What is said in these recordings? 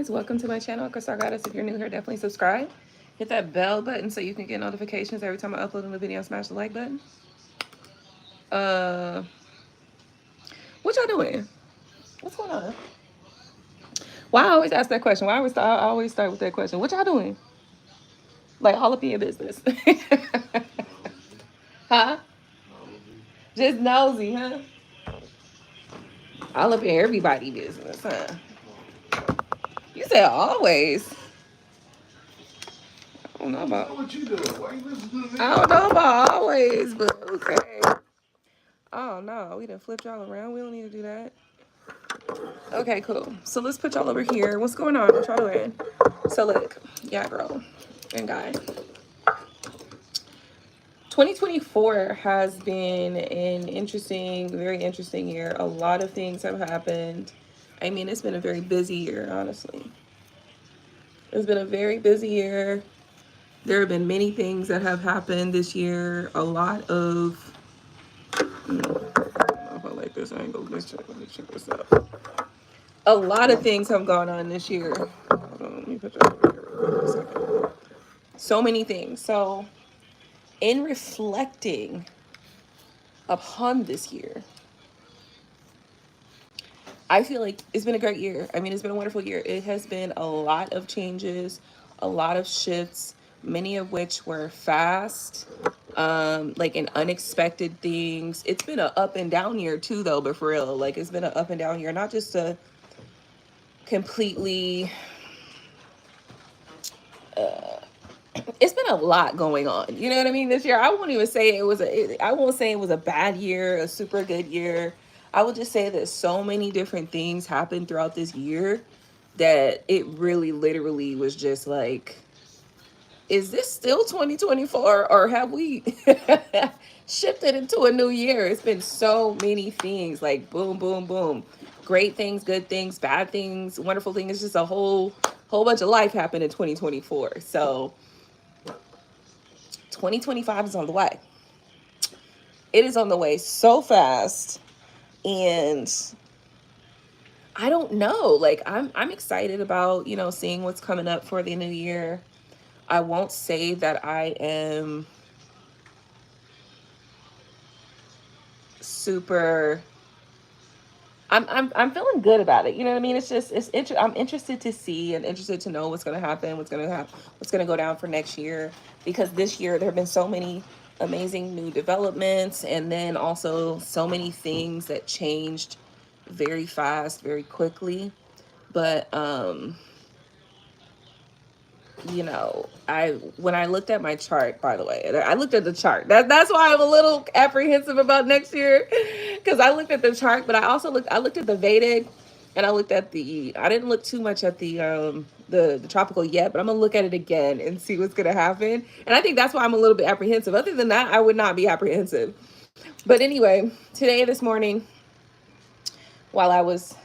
guys, welcome to my channel, AquaStarGoddess. If you're new here, definitely subscribe. Hit that bell button so you can get notifications every time I upload a new video. Smash the like button. What y'all doing? What's going on? Why I always ask that question? Why I always start with that question? What y'all doing? Like all up in your business. Huh? Just nosy, huh? All up in everybody's business, huh? You said always. I don't know about what you doing. Why you listening to me? I don't know about always, but okay. Oh no, we done flipped y'all around. We don't need to do that. Okay, cool. So let's put y'all over here. What's going on? What y'all doing? So look, yeah, girl and guy. 2024 has been an interesting, very interesting year. A lot of things have happened. I mean, it's been a very busy year, honestly. It's been a very busy year. There have been many things that have happened this year. A lot of I don't know if I like this angle. Let me check this out. A lot of things have gone on this year. Hold on, let me put that over here for a second. So many things. So, in reflecting upon this year, I feel like it's been a great year. I mean, it's been a wonderful year. It has been a lot of changes, a lot of shifts, many of which were fast, like in unexpected things. It's been an up and down year too, though, but for real, like it's been an up and down year, not just a completely it's been a lot going on, you know what I mean, this year. I won't even say I won't say it was a bad year, a super good year. I will just say that so many different things happened throughout this year that it really literally was just like, is this still 2024 or have we shifted into a new year? It's been so many things, like boom, boom, boom. Great things, good things, bad things, wonderful things. It's just a whole bunch of life happened in 2024. So 2025 is on the way. It is on the way so fast. And I don't know, like I'm excited about, you know, seeing what's coming up for the new year. I won't say that I am super I'm feeling good about it. You know what I mean? It's just I'm interested to see and interested to know what's going to happen, what's going to go down for next year, because this year there have been so many amazing new developments, and then also so many things that changed very fast, very quickly. But you know, when I looked at my chart, by the way, I looked at the chart. That's why I'm a little apprehensive about next year, because I looked at the chart, but I looked at the Vedic, and I didn't look too much at the tropical yet, but I'm gonna look at it again and see what's gonna happen. And I think that's why I'm a little bit apprehensive. Other than that, I would not be apprehensive. But anyway, this morning, while I was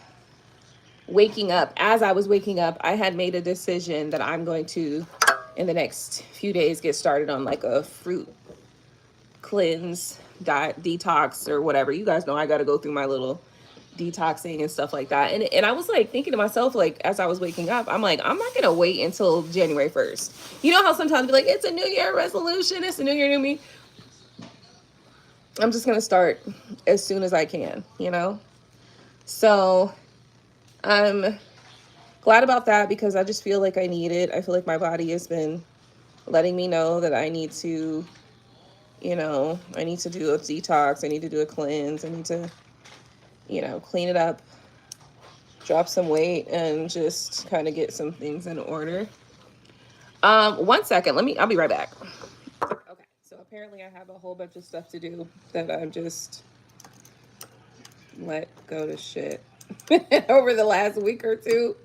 as I was waking up, I had made a decision that I'm going to, in the next few days, get started on like a fruit cleanse, diet, detox, or whatever. You guys know I got to go through my little detoxing and stuff like that. And I was like thinking to myself, like, as I was waking up, I'm like, I'm not going to wait until January 1st. You know how sometimes be like, it's a new year resolution, it's a new year, new me. I'm just going to start as soon as I can, you know? So I'm glad about that, because I just feel like I need it. I feel like my body has been letting me know that I need to, you know, I need to do a detox. I need to do a cleanse. I need to, you know, clean it up, drop some weight, and just kind of get some things in order. 1 second. I'll be right back. Okay. So apparently I have a whole bunch of stuff to do that I'm just let go to shit over the last week or two.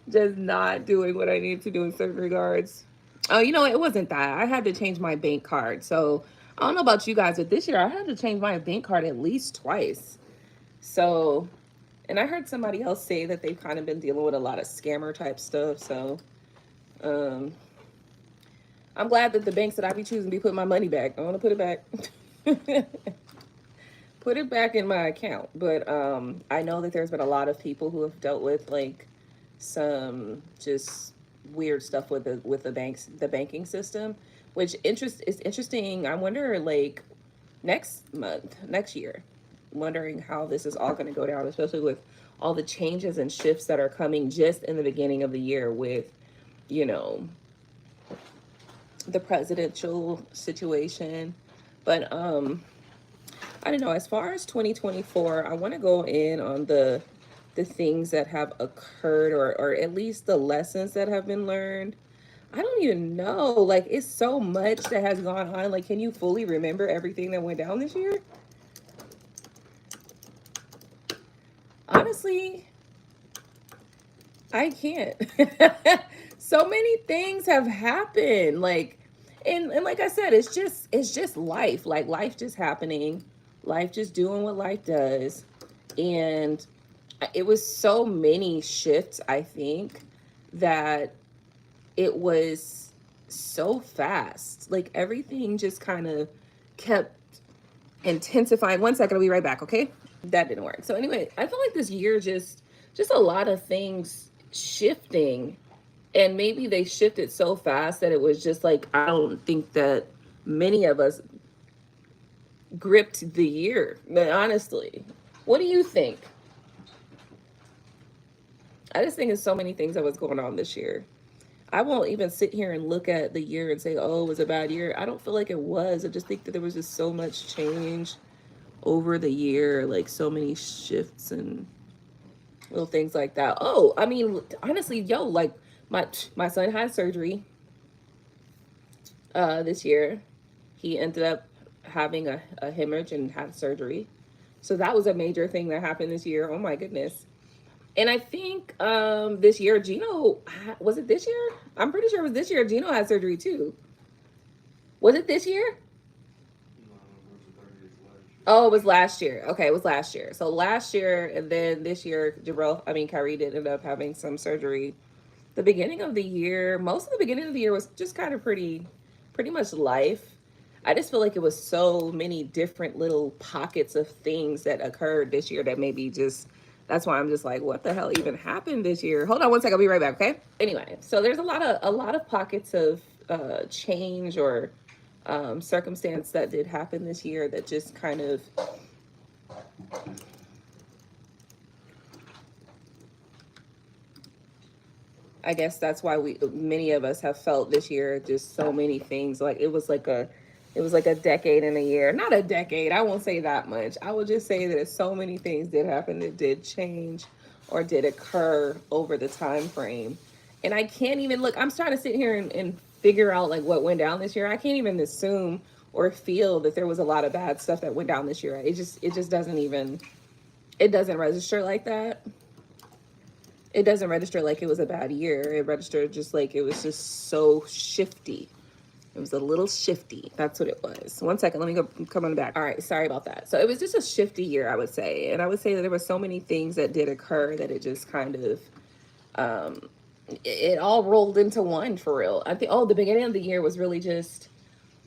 Just not doing what I need to do in certain regards. Oh, you know, it wasn't that. I had to change my bank card. So I don't know about you guys, but this year I had to change my bank card at least twice. So, and I heard somebody else say that they've kind of been dealing with a lot of scammer type stuff. So, I'm glad that the banks that I be choosing be putting my money back. I want to put it back. Put it back in my account. But I know that there's been a lot of people who have dealt with like some just weird stuff with the banks, the banking system, which is interesting. I wonder, like, next month, next year, wondering how this is all going to go down, especially with all the changes and shifts that are coming just in the beginning of the year with, you know, the presidential situation. But I don't know, as far as 2024, I want to go in on the things that have occurred, or at least the lessons that have been learned. I don't even know. Like, it's so much that has gone on. Like, can you fully remember everything that went down this year? Honestly, I can't. So many things have happened. Like, and like I said, it's just life. Like, life just happening, life just doing what life does. And it was so many shifts, I think, that it was so fast. Like, everything just kind of kept intensifying. One second, I'll be right back, okay? That didn't work. So anyway, I feel like this year just a lot of things shifting, and maybe they shifted so fast that it was just like, I don't think that many of us gripped the year. But honestly, what do you think? I just think there's so many things that was going on this year. I won't even sit here and look at the year and say, oh, it was a bad year. I don't feel like it was. I just think that there was just so much change over the year, like so many shifts and little things like that. Oh, I mean, honestly, yo, like my son had surgery this year. He ended up having a hemorrhage and had surgery. So that was a major thing that happened this year. Oh my goodness. And I think this year, Gino, was it this year? I'm pretty sure it was this year. Gino had surgery too. Was it this year? Oh, it was last year. Okay, it was last year. So last year, and then this year, Kyrie did end up having some surgery. The beginning of the year, most of the beginning of the year was just kind of pretty much life. I just feel like it was so many different little pockets of things that occurred this year that maybe just, that's why I'm just like, what the hell even happened this year? Hold on one second, I'll be right back, okay? Anyway, so there's a lot of pockets of change or circumstance that did happen this year that just kind of, I guess that's why many of us have felt this year just so many things. Like, it was like a decade and a year. Not a decade, I won't say that much. I will just say that so many things did happen that did change or did occur over the time frame. And I can't even look, I'm trying to sit here and figure out like what went down this year. I can't even assume or feel that there was a lot of bad stuff that went down this year. It just doesn't even, it doesn't register like that. It doesn't register like it was a bad year. It registered just like it was just so shifty. It was a little shifty. That's what it was. One second, let me go come on back. All right, sorry about that. So it was just a shifty year, I would say. And I would say that there were so many things that did occur that it just kind of it all rolled into one for real. I think the beginning of the year was really just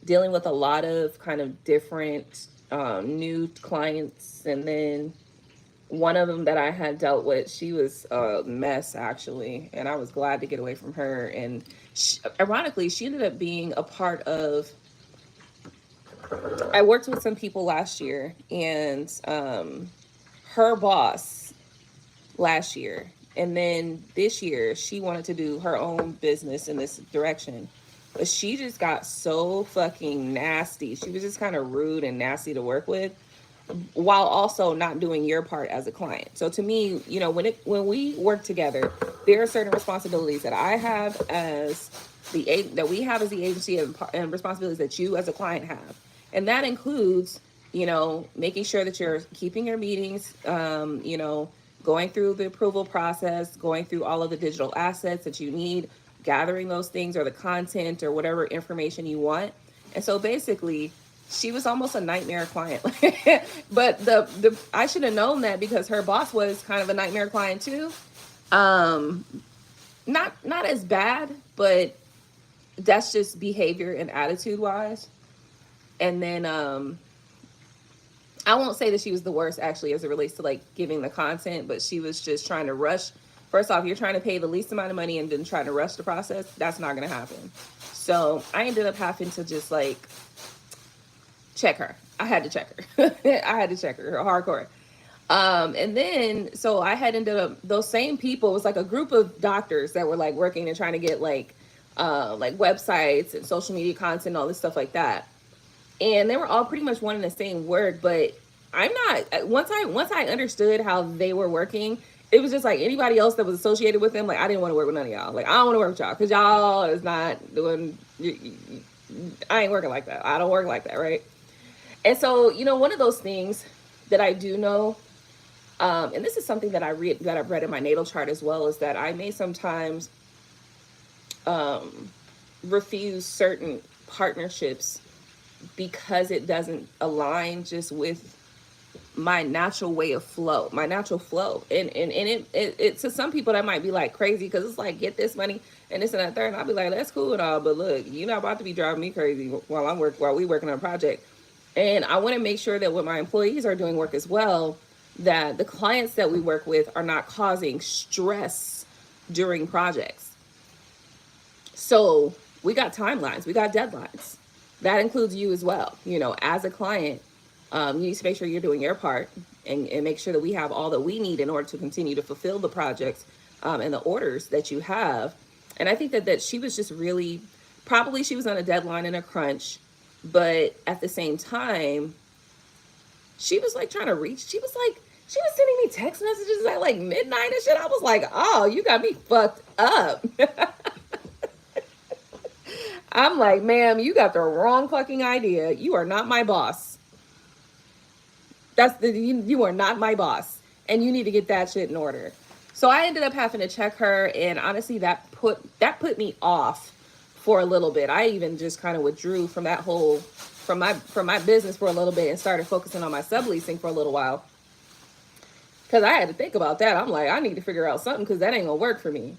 dealing with a lot of kind of different new clients, and then one of them that I had dealt with, she was a mess actually, and I was glad to get away from her. And ironically, she ended up being a part of. I worked with some people last year, and her boss last year, and then this year she wanted to do her own business in this direction, but she just got so fucking nasty. She was just kind of rude and nasty to work with, while also not doing your part as a client. So to me, when we work together, there are certain responsibilities that I have as that we have as the agency, and responsibilities that you as a client have. And that includes, making sure that you're keeping your meetings, going through the approval process, going through all of the digital assets that you need, gathering those things or the content or whatever information you want. And so basically, she was almost a nightmare client. But the I should have known that because her boss was kind of a nightmare client too. Not as bad, but that's just behavior and attitude wise. And then I won't say that she was the worst actually as it relates to like giving the content, but she was just trying to rush First off, you're trying to pay the least amount of money and then trying to rush the process. That's not going to happen. So I ended up having to just like check her. I had to check her. I had to check her hardcore. And then, so I had ended up, those same people, it was like a group of doctors that were like working and trying to get like websites and social media content and all this stuff like that. And they were all pretty much wanting the same work, but I'm not, once I understood how they were working, it was just like anybody else that was associated with them. Like, I didn't want to work with none of y'all. Like, I don't want to work with y'all because y'all is not doing, I ain't working like that. I don't work like that. Right. And so, you know, one of those things that I do know, and this is something that I've read in my natal chart as well, is that I may sometimes refuse certain partnerships because it doesn't align just with my natural way of flow, my natural flow. And it to some people that might be like crazy because it's like, get this money and this and that third. And I'll be like, that's cool and all, but look, you're not about to be driving me crazy while we working on a project. And I want to make sure that when my employees are doing work as well, that the clients that we work with are not causing stress during projects. So we got timelines, we got deadlines. That includes you as well. You know, as a client, you need to make sure you're doing your part and make sure that we have all that we need in order to continue to fulfill the projects and the orders that you have. And I think that she was just really, probably she was on a deadline and a crunch, but at the same time, she was like trying to reach, she was sending me text messages at like midnight and shit. I was like, oh, you got me fucked up. I'm like, ma'am, you got the wrong fucking idea. You are not my boss. You are not my boss. And you need to get that shit in order. So I ended up having to check her, and honestly that put me off for a little bit. I even just kind of withdrew from that whole from my business for a little bit and started focusing on my subleasing for a little while. Cause I had to think about that. I'm like, I need to figure out something because that ain't gonna work for me.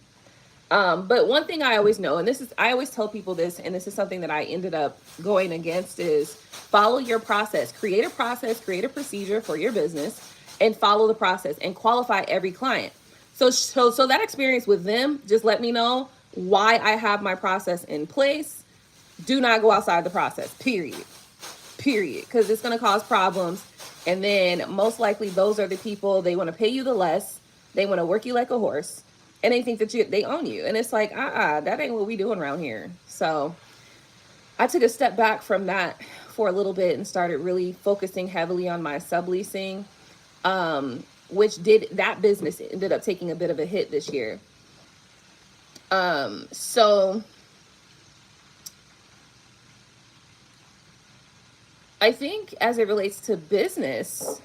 But one thing I always know, and I always tell people this, and this is something that I ended up going against, is follow your process. Create a process, create a procedure for your business, and follow the process and qualify every client. So that experience with them just let me know why I have my process in place. Do not go outside the process, period. Because it's going to cause problems. And then most likely those are the people, they want to pay you the less. They want to work you like a horse. And they think that they own you. And it's like, that ain't what we doing around here. So I took a step back from that for a little bit and started really focusing heavily on my subleasing, that business ended up taking a bit of a hit this year. So I think as it relates to business,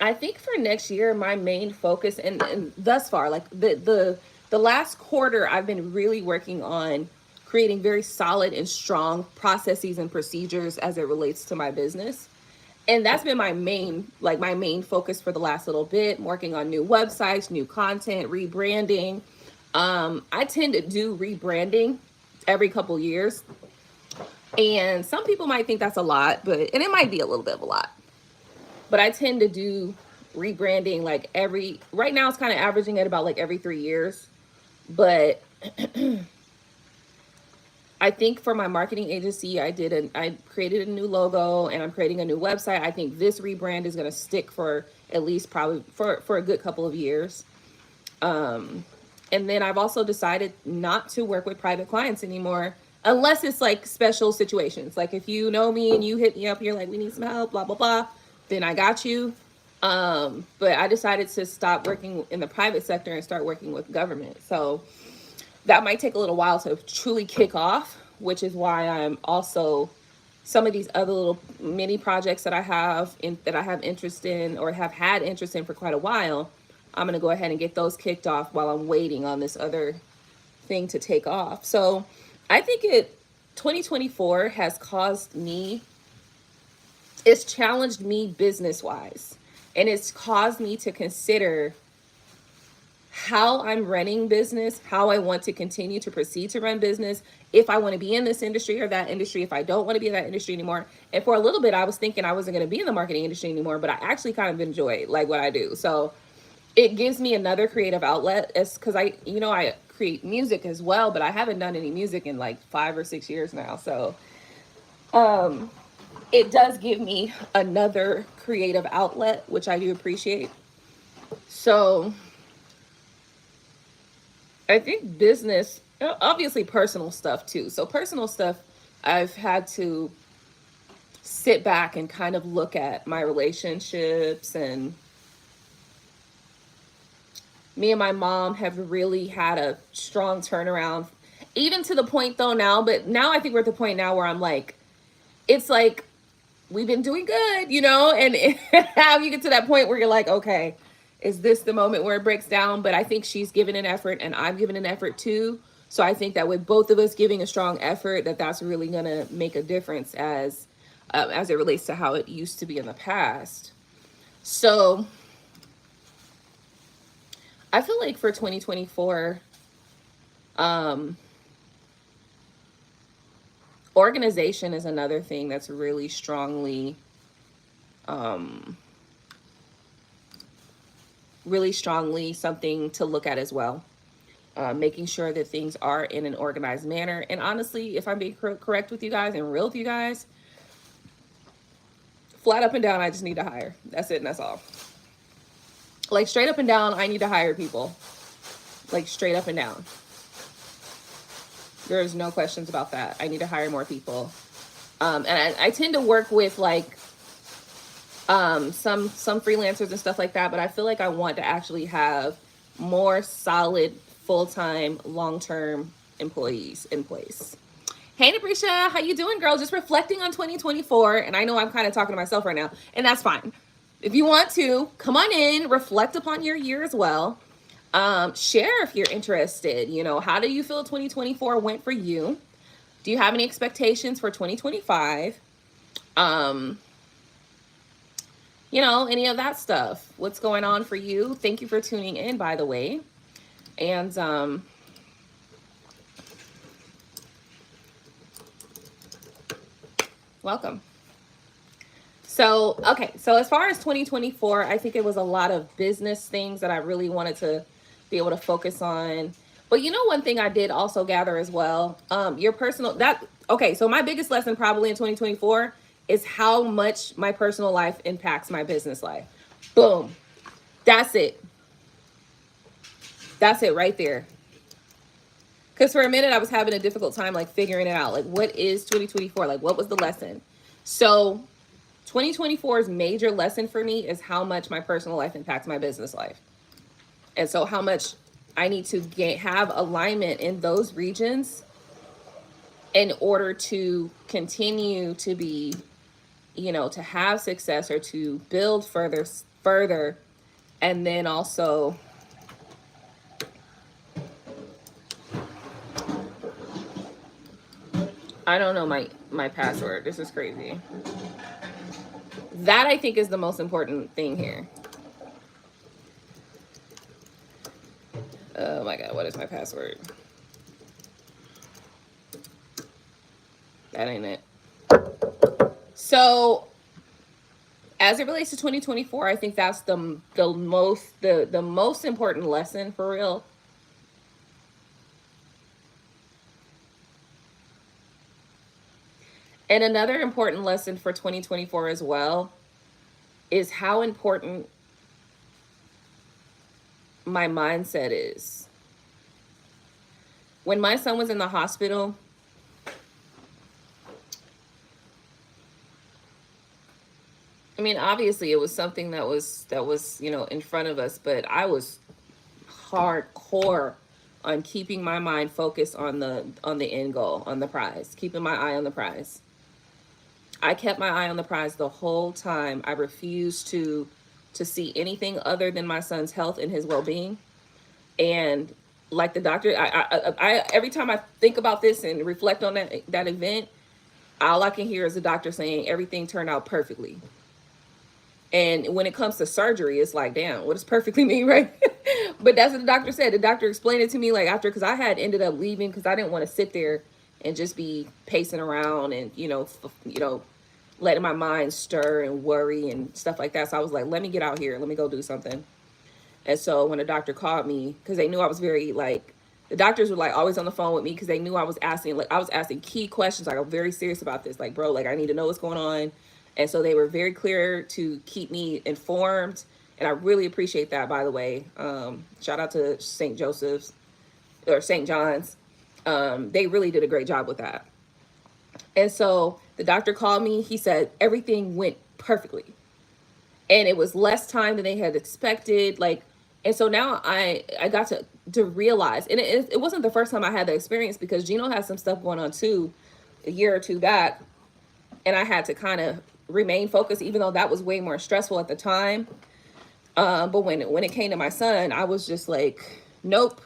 I think for next year, my main focus, and thus far, like the last quarter, I've been really working on creating very solid and strong processes and procedures as it relates to my business. And that's been my main focus for the last little bit, working on new websites, new content, rebranding. I tend to do rebranding every couple years. And some people might think that's a lot, and it might be a little bit of a lot. But I tend to do rebranding like right now it's kind of averaging at about like every 3 years. But I think for my marketing agency, I created a new logo and I'm creating a new website. I think this rebrand is going to stick for at least probably for a good couple of years. And then I've also decided not to work with private clients anymore, unless it's like special situations. Like if you know me and you hit me up, you're like, we need some help, blah, blah, blah. Then I got you. But I decided to stop working in the private sector and start working with government. So that might take a little while to truly kick off, which is why I'm also some of these other little mini projects that I have interest in or have had interest in for quite a while. I'm going to go ahead and get those kicked off while I'm waiting on this other thing to take off. So I think 2024 has it's challenged me business wise, and it's caused me to consider how I'm running business, how I want to continue to proceed to run business, if I want to be in this industry or that industry, if I don't want to be in that industry anymore. And for a little bit, I was thinking I wasn't going to be in the marketing industry anymore, but I actually kind of enjoy like what I do. So it gives me another creative outlet. It's because I create music as well, but I haven't done any music in like 5 or 6 years now. So it does give me another creative outlet, which I do appreciate. So I think business, obviously personal stuff too. So personal stuff, I've had to sit back and kind of look at my relationships, and me and my mom have really had a strong turnaround, even to the point though now, but now I think we're at the point now where I'm like, it's like we've been doing good, and how you get to that point where you're like, okay, is this the moment where it breaks down? But I think she's given an effort and I'm giving an effort too. So I think that with both of us giving a strong effort, that's really gonna make a difference as it relates to how it used to be in the past. So I feel like for 2024, organization is another thing that's really strongly something to look at as well. Making sure that things are in an organized manner. And honestly, if I'm being correct with you guys and real with you guys, flat up and down, I just need to hire. That's it, and that's all. Like straight up and down, I need to hire people. Like straight up and down. There's no questions about that. I need to hire more people. And I tend to work with like some freelancers and stuff like that, but I feel like I want to actually have more solid, full-time, long-term employees in place. Hey, Napresha, how you doing, girl? Just reflecting on 2024, and I know I'm kind of talking to myself right now, and that's fine. If you want to, come on in, reflect upon your year as well. Share if you're interested. How do you feel 2024 went for you? Do you have any expectations for 2025? Any of that stuff. What's going on for you? Thank you for tuning in, by the way. And welcome. So, okay. So as far as 2024, I think it was a lot of business things that I really wanted to be able to focus on. But one thing I did also gather as well, your personal, okay. So my biggest lesson probably in 2024 is how much my personal life impacts my business life. Boom. That's it. That's it right there. Because for a minute, I was having a difficult time, like figuring it out. Like, what is 2024? Like, what was the lesson? So 2024's major lesson for me is how much my personal life impacts my business life. And so how much I need to have alignment in those regions in order to continue to be, to have success or to build further. And then also I don't know my password. This is crazy. That I think is the most important thing here. Oh my God, what is my password? That ain't it. So as it relates to 2024, I think that's the most important lesson for real. And another important lesson for 2024 as well is how important my mindset is. When my son was in the hospital, I mean, obviously it was something that was, in front of us, but I was hardcore on keeping my mind focused on the end goal, on the prize, keeping my eye on the prize. I kept my eye on the prize the whole time. I refused to see anything other than my son's health and his well-being. And like the doctor, I every time I think about this and reflect on that event, all I can hear is the doctor saying everything turned out perfectly. And when it comes to surgery, it's like, damn, what does perfectly mean, right? But that's what the doctor said. The doctor explained it to me like after, because I had ended up leaving because I didn't want to sit there and just be pacing around and, letting my mind stir and worry and stuff like that. So I was like, let me get out here. Let me go do something. And so when the doctor called me, because they knew I was very like, the doctors were like always on the phone with me because they knew I was asking, like I was asking key questions. Like I'm very serious about this. Like, bro, like I need to know what's going on. And so they were very clear to keep me informed. And I really appreciate that, by the way. Shout out to St. Joseph's or St. John's. They really did a great job with that. And so the doctor called me. He said everything went perfectly. And it was less time than they had expected. Like, and so now I got to realize, and it wasn't the first time I had that experience because Gino has some stuff going on too, a year or two back, and I had to kind of remain focused, even though that was way more stressful at the time. But when it came to my son, I was just like, nope,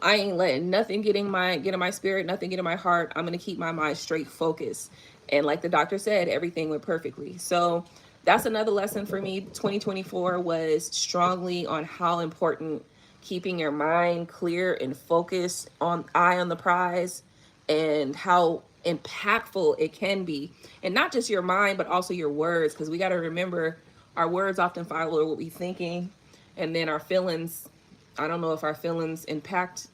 I ain't letting nothing get in my spirit, nothing get in my heart. I'm gonna keep my mind straight focused. And like the doctor said, everything went perfectly. So that's another lesson for me. 2024 was strongly on how important keeping your mind clear and focused on eye on the prize, and how impactful it can be. And not just your mind, but also your words, because we got to remember our words often follow what we're thinking, and then our feelings. I don't know if our feelings impact,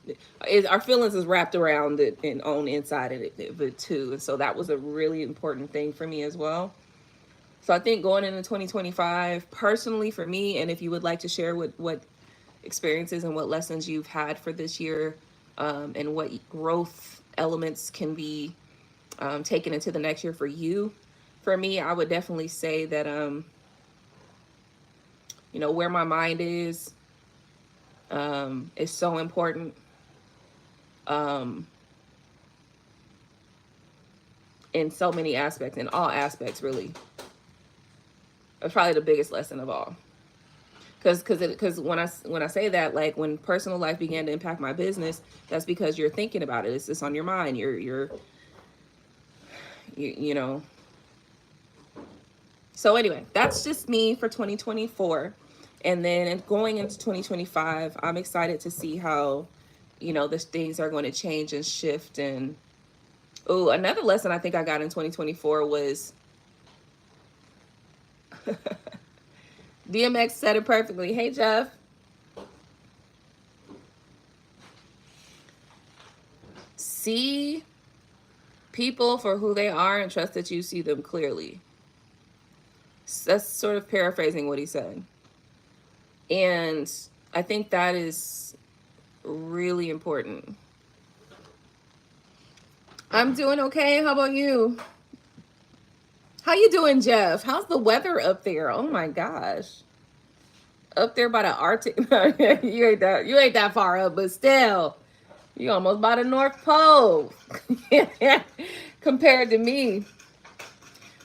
our feelings is wrapped around it and on inside of it too. And so that was a really important thing for me as well. So I think going into 2025, personally for me, and if you would like to share what experiences and what lessons you've had for this year, and what growth elements can be taken into the next year for you. For me, I would definitely say that, where my mind is so important. In so many aspects, in all aspects, really. It's probably the biggest lesson of all. Because when I say that, like when personal life began to impact my business, that's because you're thinking about it. It's just on your mind. You know. So anyway, that's just me for 2024. And then going into 2025, I'm excited to see how, the things are going to change and shift. And another lesson I think I got in 2024 was DMX said it perfectly. Hey, Jeff. See people for who they are and trust that you see them clearly. That's sort of paraphrasing what he said. And I think that is really important. I'm doing okay. How about you? How you doing, Jeff? How's the weather up there? Oh my gosh. Up there by the Arctic. You ain't that far up, but still. You almost by the North Pole. Compared to me. I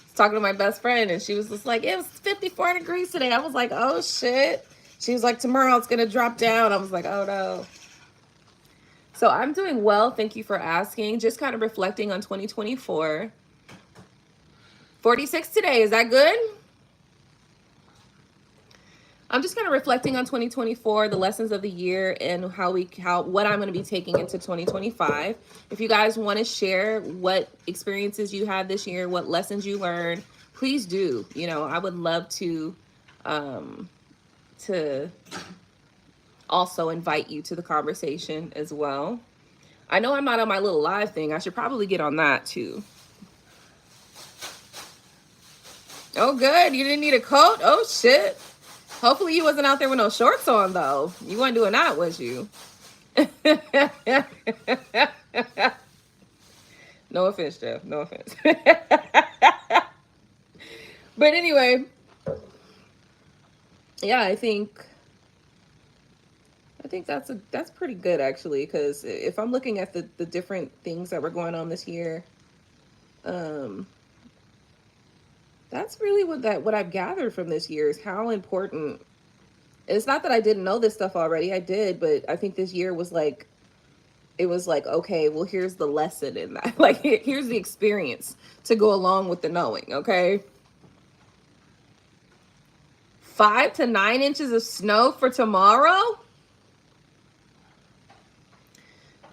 was talking to my best friend and she was just like, it was 54 degrees today. I was like, oh shit. She was like, tomorrow it's gonna drop down. I was like, oh no. So I'm doing well. Thank you for asking. Just kind of reflecting on 2024. 46 today. Is that good? I'm just kind of reflecting on 2024, the lessons of the year, and what I'm going to be taking into 2025. If you guys want to share what experiences you had this year, what lessons you learned, please do. I would love to also invite you to the conversation as well. I know I'm not on my little live thing. I should probably get on that too. Oh, good. You didn't need a coat? Oh, shit. Hopefully you wasn't out there with no shorts on, though. You weren't doing that, was you? No offense, Jeff. No offense. But anyway, yeah, I think that's pretty good, actually, because if I'm looking at the different things that were going on this year, that's really what I've gathered from this year is how important. It's not that I didn't know this stuff already. I did, but I think this year was like, it was like, okay, well, here's the lesson in that. Like, here's the experience to go along with the knowing, okay? 5 to 9 inches of snow for tomorrow?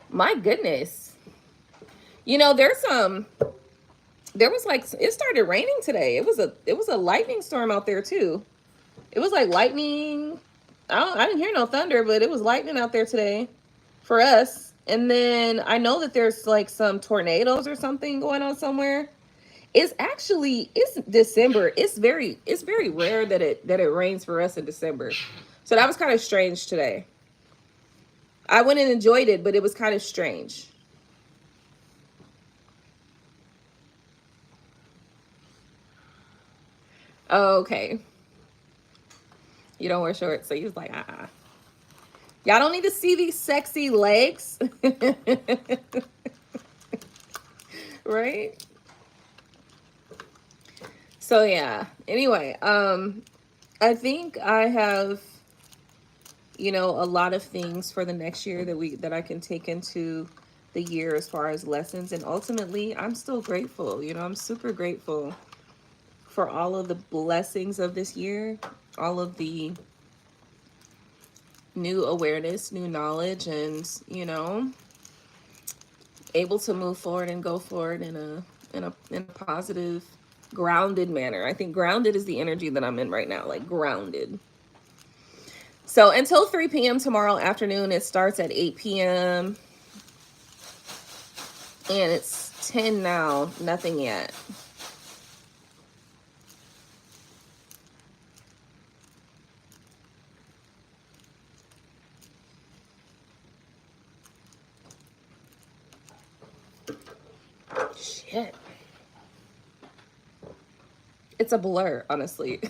My goodness. There was like, it started raining today. It was a lightning storm out there too. It was like lightning, I didn't hear no thunder, but it was lightning out there today for us. And then I know that there's like some tornadoes or something going on somewhere. It's December. It's very rare that it rains for us in December. So that was kind of strange today. I went and enjoyed it, but it was kind of strange. Okay. You don't wear shorts, so you was like, Y'all don't need to see these sexy legs. Right? So yeah. Anyway, I think I have, a lot of things for the next year that I can take into the year as far as lessons. And ultimately, I'm still grateful. I'm super grateful for all of the blessings of this year, all of the new awareness, new knowledge, and able to move forward and go forward in a positive, grounded manner. I think grounded is the energy that I'm in right now, like grounded. So until 3 p.m. tomorrow afternoon, it starts at 8 p.m. and it's 10 now, nothing yet. Shit. It's a blur, honestly.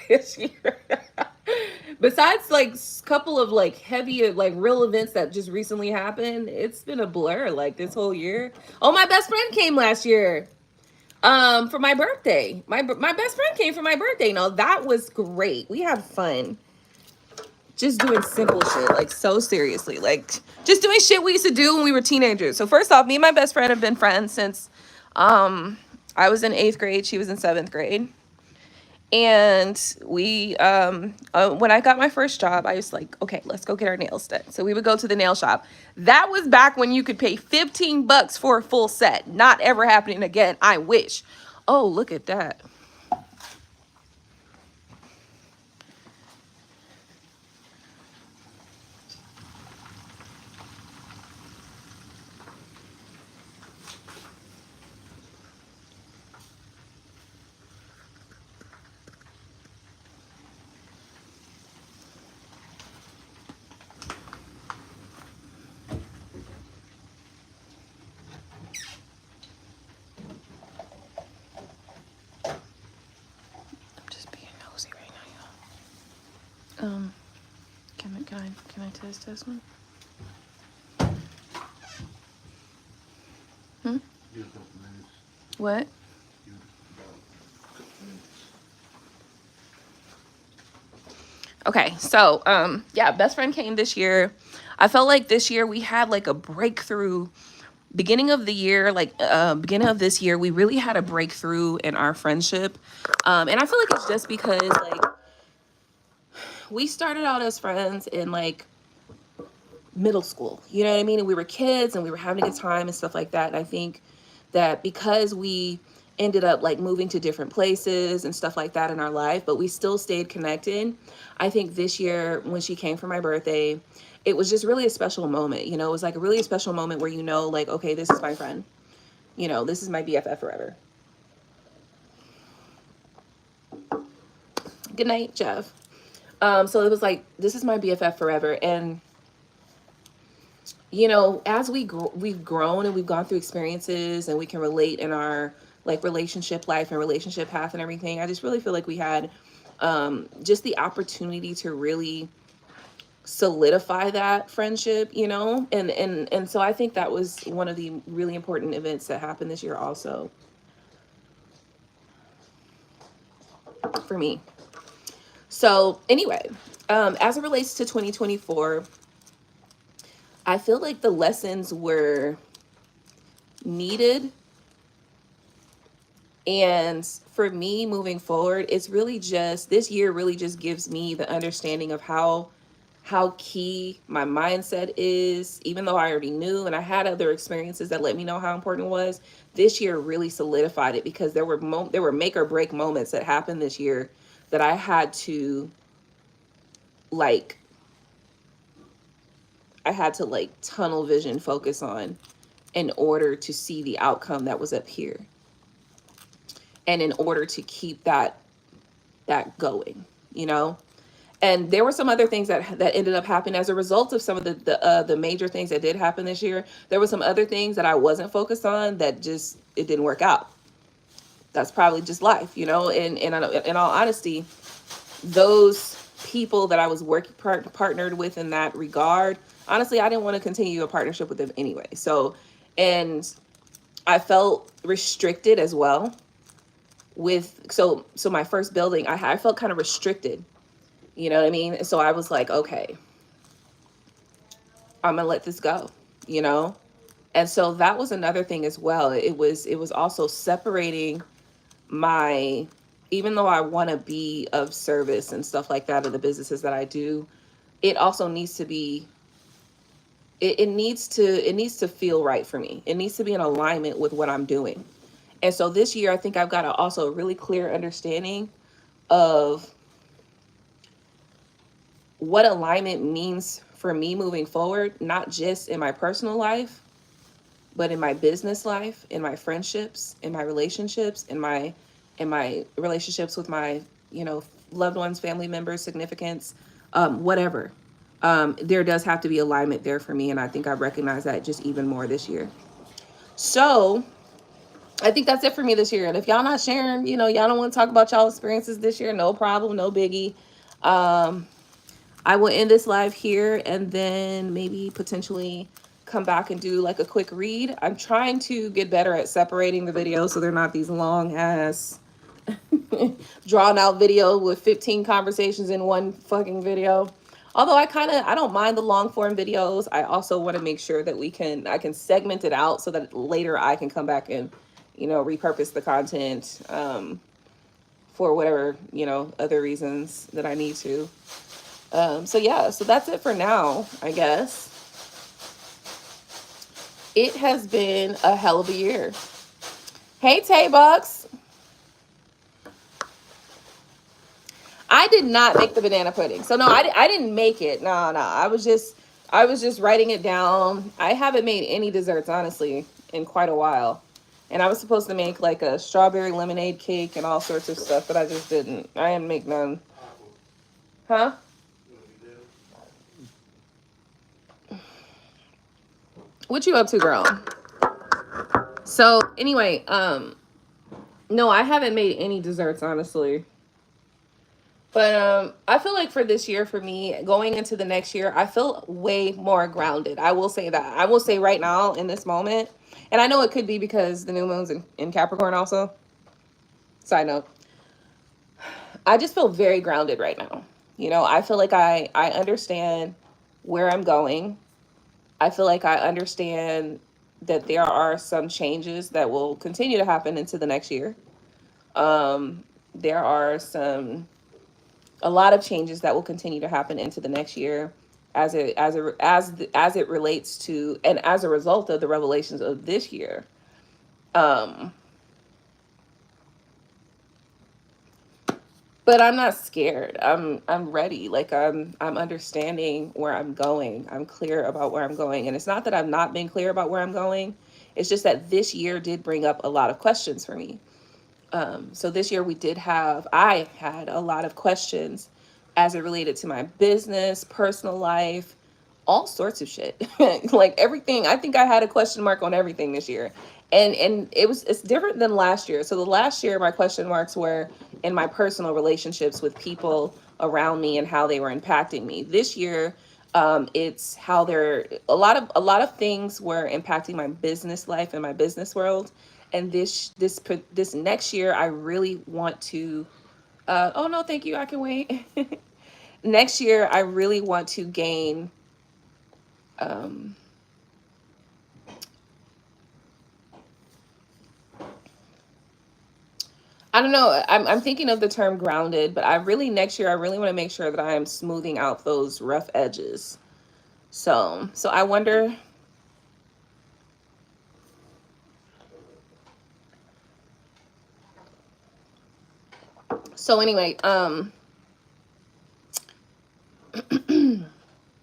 This year. Besides like a couple of like heavy like real events that just recently happened, it's been a blur like this whole year. Oh, my best friend came last year. For my birthday. My best friend came for my birthday. No, that was great. We had fun. Just doing simple shit, like so seriously. Like just doing shit we used to do when we were teenagers. So first off, me and my best friend have been friends since I was in 8th grade, she was in 7th grade. And we when I got my first job, I was like, okay, let's go get our nails done. So we would go to the nail shop. That was back when you could pay $15 for a full set. Not ever happening again. I wish. Oh, look at that. Can I test this one? What? Okay, so yeah, best friend came this year. I felt like this year we had like a breakthrough. Beginning of the year, like beginning of this year, we really had a breakthrough in our friendship. And I feel like it's just because like we started out as friends in like middle school, you know what I mean? And we were kids and we were having a good time and stuff like that. And I think that because we ended up like moving to different places and stuff like that in our life, but we still stayed connected. I think this year when she came for my birthday, it was just really a special moment. It was like a really special moment where, like, okay, this is my friend, this is my BFF forever. Good night, Jeff. So it was like, this is my BFF forever. And as we've grown and we've gone through experiences and we can relate in our like relationship life and relationship path and everything, I just really feel like we had just the opportunity to really solidify that friendship, and so I think that was one of the really important events that happened this year also for me. So anyway, as it relates to 2024, I feel like the lessons were needed. And for me moving forward, it's really just, this year really just gives me the understanding of how key my mindset is, even though I already knew and I had other experiences that let me know how important it was. This year really solidified it because there were make or break moments that happened this year that I had to like, I had to like tunnel vision focus on in order to see the outcome that was up here. And in order to keep that going, you know? And there were some other things that ended up happening as a result of some of the major things that did happen this year. There were some other things that I wasn't focused on that just, it didn't work out. That's probably just life, you know? And in all honesty, those people that I was partnered with in that regard, honestly, I didn't want to continue a partnership with them anyway. So, and I felt restricted as well with, so my first building, I felt kind of restricted, you know what I mean? So I was like, okay, I'm gonna let this go, you know? And so that was another thing as well. It was also separating my, even though I want to be of service and stuff like that in the businesses that I do, it also needs to be, it needs to feel right for me. It needs to be in alignment with what I'm doing. And so this year, I think I've got also a really clear understanding of what alignment means for me moving forward, not just in my personal life, but in my business life, in my friendships, in my relationships, in my relationships with my, you know, loved ones, family members, significance, whatever. There does have to be alignment there for me. And I think I've recognized that just even more this year. So I think that's it for me this year. And if y'all not sharing, you know, y'all don't want to talk about y'all experiences this year, no problem, no biggie. I will end this live here and then maybe potentially come back and do like a quick read. I'm trying to get better at separating the videos so they're not these long ass drawn out video with 15 conversations in one fucking video. Although I don't mind the long form videos. I also want to make sure that I can segment it out so that later I can come back and, you know, repurpose the content for whatever, you know, other reasons that I need to. So yeah, so that's it for now, I guess. It has been a hell of a year. Hey, Tay Bucks. I did not make the banana pudding. So no, I didn't make it. No. I was just writing it down. I haven't made any desserts, honestly, in quite a while. And I was supposed to make like a strawberry lemonade cake and all sorts of stuff, but I just didn't. I didn't make none. Huh? What you up to, girl? So anyway, no, I haven't made any desserts, honestly. But I feel like for this year, for me, going into the next year, I feel way more grounded. I will say that. I will say right now in this moment, and I know it could be because the new moon's in Capricorn also. Side note. I just feel very grounded right now. You know, I feel like I understand where I'm going. I feel like I understand that there are some changes that will continue to happen into the next year. There are a lot of changes that will continue to happen into the next year as it relates to and as a result of the revelations of this year. But I'm not scared. I'm ready. Like I'm understanding where I'm going. I'm clear about where I'm going. And it's not that I've not been clear about where I'm going. It's just that this year did bring up a lot of questions for me. So this year I had a lot of questions as it related to my business, personal life, all sorts of shit. Like everything. I think I had a question mark on everything this year. And it's different than last year. So the last year my question marks were in my personal relationships with people around me and how they were impacting me. This year it's how a lot of things were impacting my business life and my business world. And this next year I really want to oh no, thank you, I can wait. Next year I really want to gain I don't know. I'm thinking of the term grounded, but next year I really want to make sure that I am smoothing out those rough edges. So I wonder. So anyway,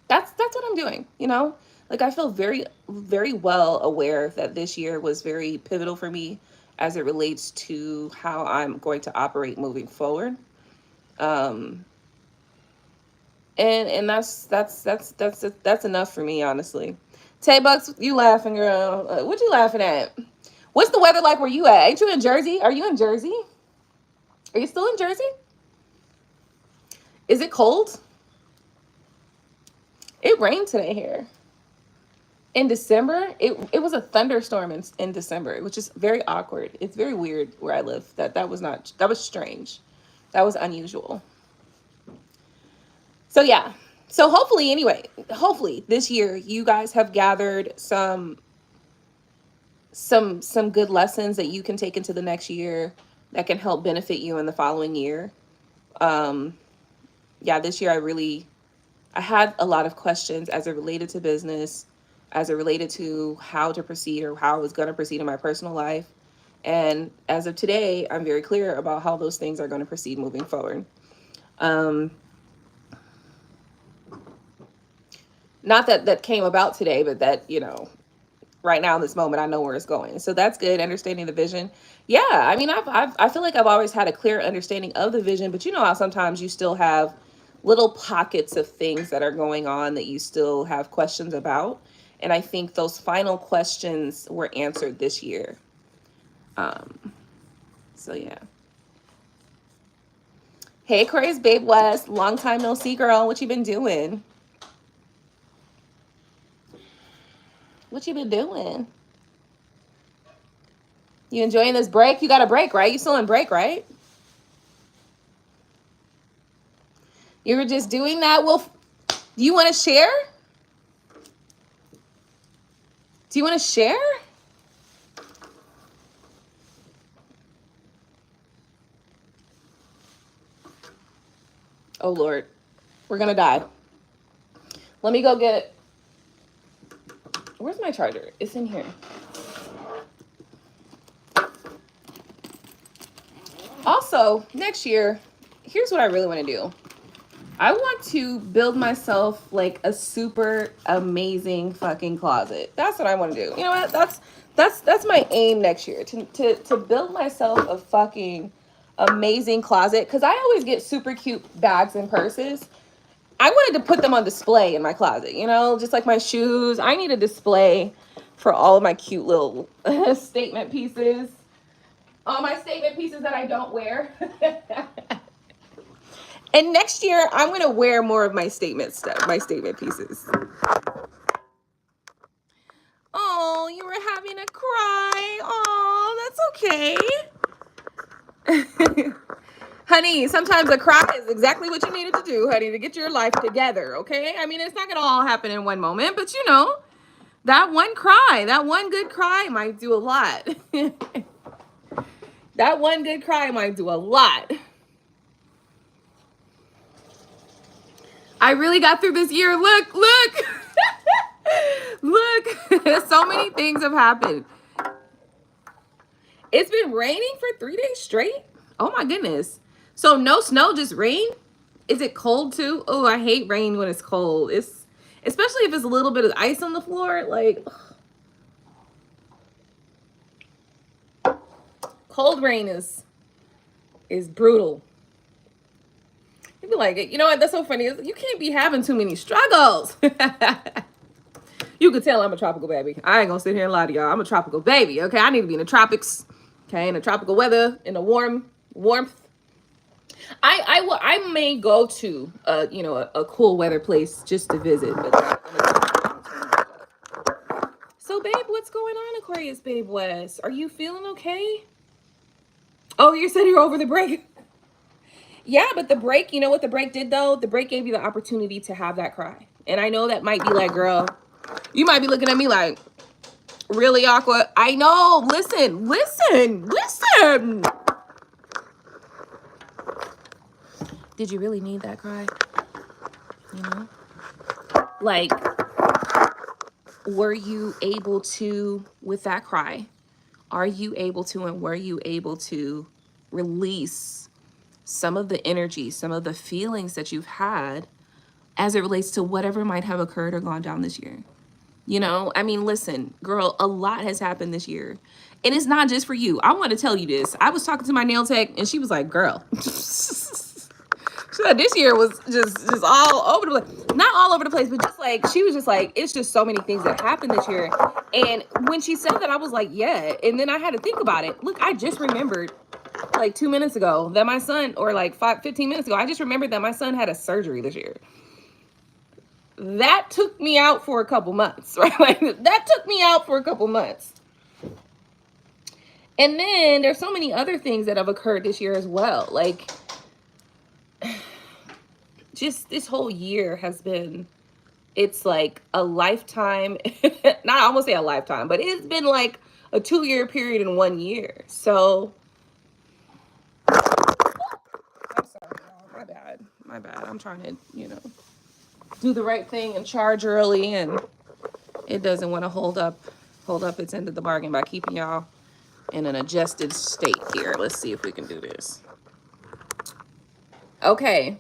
That's what I'm doing, you know? Like I feel very, very well aware that this year was very pivotal for me as it relates to how I'm going to operate moving forward. Um, and that's enough for me, honestly. Tay Bucks, you laughing, girl? What you laughing at? What's the weather like where you at? Ain't you in Jersey? Are you in Jersey? Are you still in Jersey? Is it cold? It rained today here. In December, it was a thunderstorm in December, which is very awkward. It's very weird where I live. That was not, that was strange. That was unusual. So yeah. So hopefully, anyway, hopefully this year you guys have gathered some good lessons that you can take into the next year that can help benefit you in the following year. Um, yeah, this year I had a lot of questions as it related to business, as it related to how to proceed or how I was going to proceed in my personal life. And as of today, I'm very clear about how those things are going to proceed moving forward. Um, Not that that came about today, but that, you know, right now in this moment, I know where it's going. So that's good. Understanding the vision. Yeah. I mean, I feel like I've always had a clear understanding of the vision, but you know how sometimes you still have little pockets of things that are going on that you still have questions about. And I think those final questions were answered this year. Um, so yeah. Hey, Aquarius Babe West, long time no see, girl. What you been doing? What you been doing? You enjoying this break? You got a break, right? You still in break, right? You were just doing that. Well, do you want to share? Do you want to share? Oh, Lord. We're going to die. Let me go get... Where's my charger? It's in here. Also, next year, here's what I really want to do. I want to build myself like a super amazing fucking closet. That's what I want to do. You know what? That's my aim next year, to build myself a fucking amazing closet, because I always get super cute bags and purses. I wanted to put them on display in my closet, you know, just like my shoes. I need a display for all of my cute little statement pieces. All my statement pieces that I don't wear. And next year, I'm going to wear more of my statement stuff, my statement pieces. Oh, you were having a cry. Oh, that's okay. Honey, sometimes a cry is exactly what you needed to do, honey, to get your life together, okay? I mean, it's not going to all happen in one moment, but you know, that one cry, that one good cry might do a lot. That one good cry might do a lot. I really got through this year. Look, look. Look. So many things have happened. It's been raining for 3 days straight. Oh my goodness. So no snow, just rain? Is it cold too? Oh, I hate rain when it's cold. It's especially if it's a little bit of ice on the floor. Like, ugh. Cold rain is brutal. You'd be like, you know what? That's so funny. You can't be having too many struggles. You could tell I'm a tropical baby. I ain't gonna sit here and lie to y'all. I'm a tropical baby, okay? I need to be in the tropics, okay? In the tropical weather, in the warmth. I may go to a cool weather place just to visit, but so babe, what's going on, Aquarius Babe West? Are you feeling okay? Oh, you said you're over the break. Yeah, but the break, you know what the break did though? The break gave you the opportunity to have that cry. And I know that might be like, girl, you might be looking at me like, really, Aqua? I know. Listen. Did you really need that cry? You know? Like, were you able to, with that cry, are you able to, and were you able to release some of the energy, some of the feelings that you've had as it relates to whatever might have occurred or gone down this year. You know, I mean, listen, girl, a lot has happened this year. And it's not just for you. I want to tell you this. I was talking to my nail tech and she was like, girl, she said this year was just all over the place. Not all over the place, but just like, she was just like, it's just so many things that happened this year. And when she said that, I was like, yeah. And then I had to think about it. Look, I just remembered like 2 minutes ago that my son, or like 15 minutes ago, I just remembered that my son had a surgery this year. That took me out for a couple months, right? Like, that took me out for a couple months. And then there's so many other things that have occurred this year as well. Like, just this whole year has been, it's like a lifetime. Not, I won't say a lifetime, but it's been like a 2-year period in 1 year. So, I'm sorry, y'all. My bad. I'm trying to, you know, do the right thing and charge early, and it doesn't want to hold up its end of the bargain by keeping y'all in an adjusted state here. Let's see if we can do this. Okay.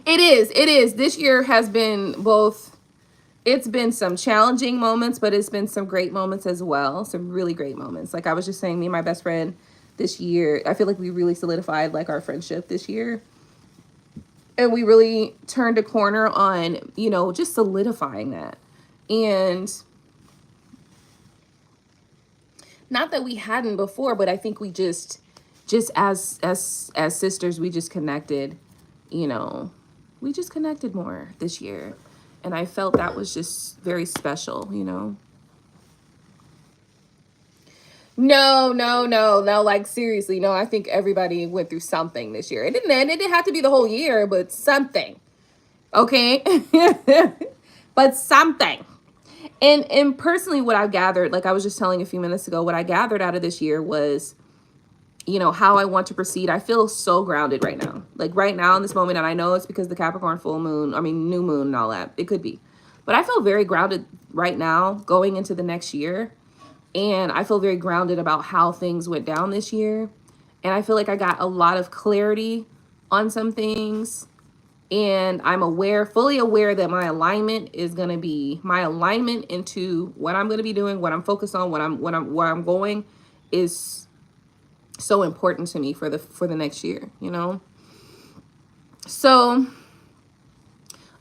It is. This year has been both, it's been some challenging moments, but it's been some great moments as well. Some really great moments. Like I was just saying, me and my best friend this year, I feel like we really solidified like our friendship this year. And we really turned a corner on, you know, just solidifying that. And not that we hadn't before, but I think we just as sisters, we just connected, you know, we just connected more this year. And I felt that was just very special, you know. No, like seriously, no, I think everybody went through something this year. It didn't have to be the whole year, but something. Okay? But something. And personally, what I gathered, like I was just telling a few minutes ago, what I gathered out of this year was, you know, how I want to proceed. I feel so grounded right now. Like right now in this moment, and I know it's because the Capricorn full moon, I mean, new moon and all that. It could be. But I feel very grounded right now going into the next year. And I feel very grounded about how things went down this year. And I feel like I got a lot of clarity on some things. And I'm aware, fully aware that my alignment is going to be, my alignment into what I'm going to be doing, what I'm focused on, where I'm going is so important to me for the next year, you know? So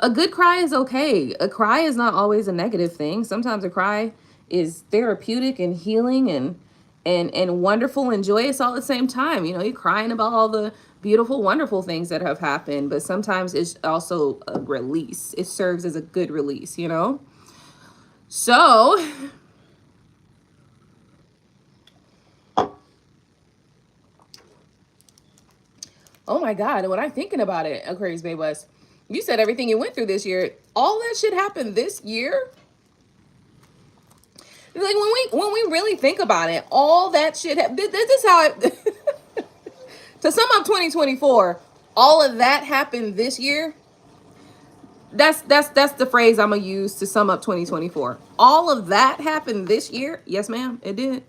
a good cry is okay. A cry is not always a negative thing. Sometimes a cry is therapeutic and healing and wonderful and joyous all at the same time. You know, you're crying about all the beautiful, wonderful things that have happened, but sometimes it's also a release. It serves as a good release, you know? So, oh my God, when I'm thinking about it, Aquarius Babe West, you said everything you went through this year, all that shit happened this year? Like when we really think about it, all that shit, this is how it, to sum up 2024, all of that happened this year. That's the phrase I'm gonna use to sum up 2024. All of that happened this year. Yes, ma'am, it did.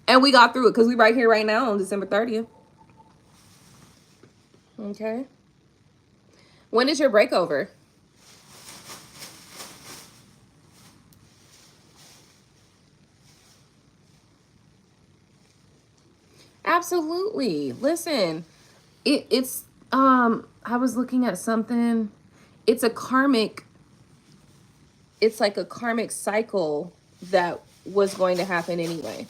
And we got through it because we right here right now on December 30th. Okay. When is your break over? Absolutely. Listen, it's I was looking at something. It's like a karmic cycle that was going to happen anyway.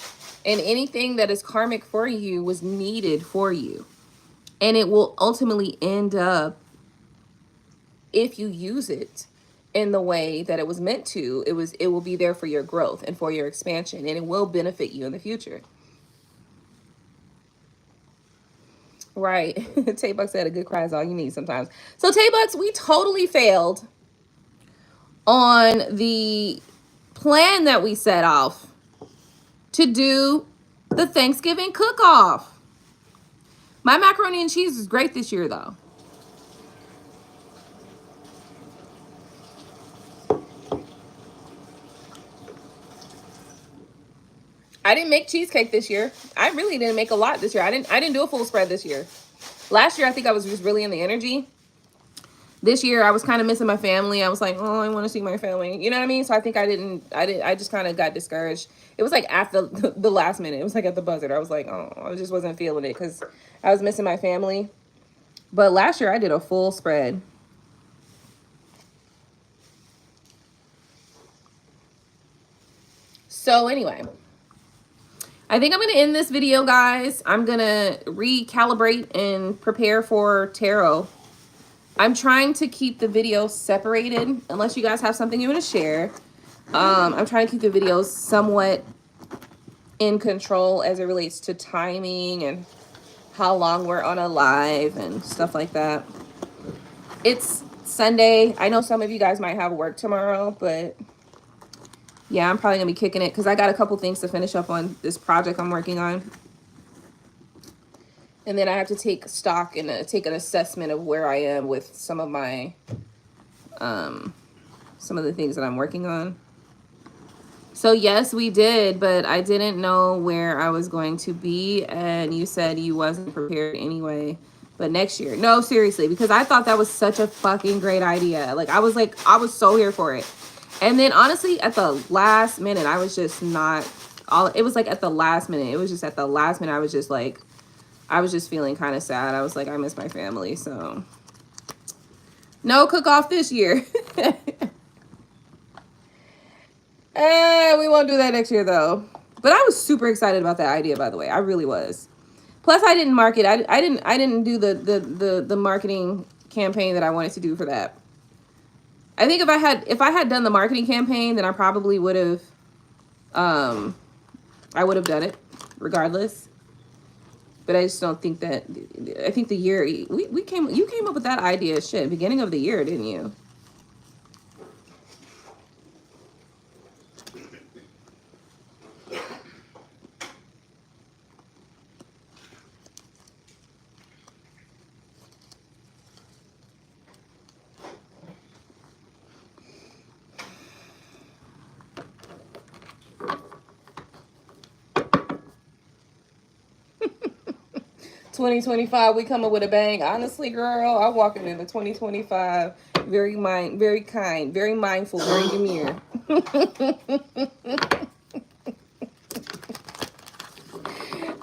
And anything that is karmic for you was needed for you. And it will ultimately end up, if you use it in the way that it was meant to, it will be there for your growth and for your expansion, and it will benefit you in the future. Right. Tay-Buck said a good cry is all you need sometimes. So Tay-Bucks, we totally failed on the plan that we set off to do the Thanksgiving cook-off. My macaroni and cheese is great this year, though. I didn't make cheesecake this year. I really didn't make a lot this year. I didn't do a full spread this year. Last year, I think I was just really in the energy This year I was kind of missing my family. I was like, oh, I want to see my family. You know what I mean? So I think I just kind of got discouraged. It was like at the last minute. It was like at the buzzer. I was like, oh, I just wasn't feeling it because I was missing my family. But last year I did a full spread. So anyway, I think I'm going to end this video, guys. I'm going to recalibrate and prepare for tarot. I'm trying to keep the videos separated, unless you guys have something you want to share. I'm trying to keep the videos somewhat in control as it relates to timing and how long we're on a live and stuff like that. It's Sunday. I know some of you guys might have work tomorrow, but yeah, I'm probably going to be kicking it because I got a couple things to finish up on this project I'm working on. And then I have to take stock and take an assessment of where I am with some of my, some of the things that I'm working on. So yes, we did, but I didn't know where I was going to be. And you said you wasn't prepared anyway, but next year. No, seriously, because I thought that was such a fucking great idea. Like, I was so here for it. And then honestly, at the last minute, I was just not it was like at the last minute. It was just at the last minute. I was just like, I was just feeling kind of sad. I was like, I miss my family. So no cook off this year. We won't do that next year though. But I was super excited about that idea, by the way. I really was. Plus I didn't market. I didn't do the marketing campaign that I wanted to do for that. I think if I had done the marketing campaign, then I probably would have I would have done it regardless. But I just don't think that, I think the year, you came up with that idea, shit, beginning of the year, didn't you? $2025, we coming with a bang. Honestly, girl, I'm walking into 2025 very kind, very mindful, very demure.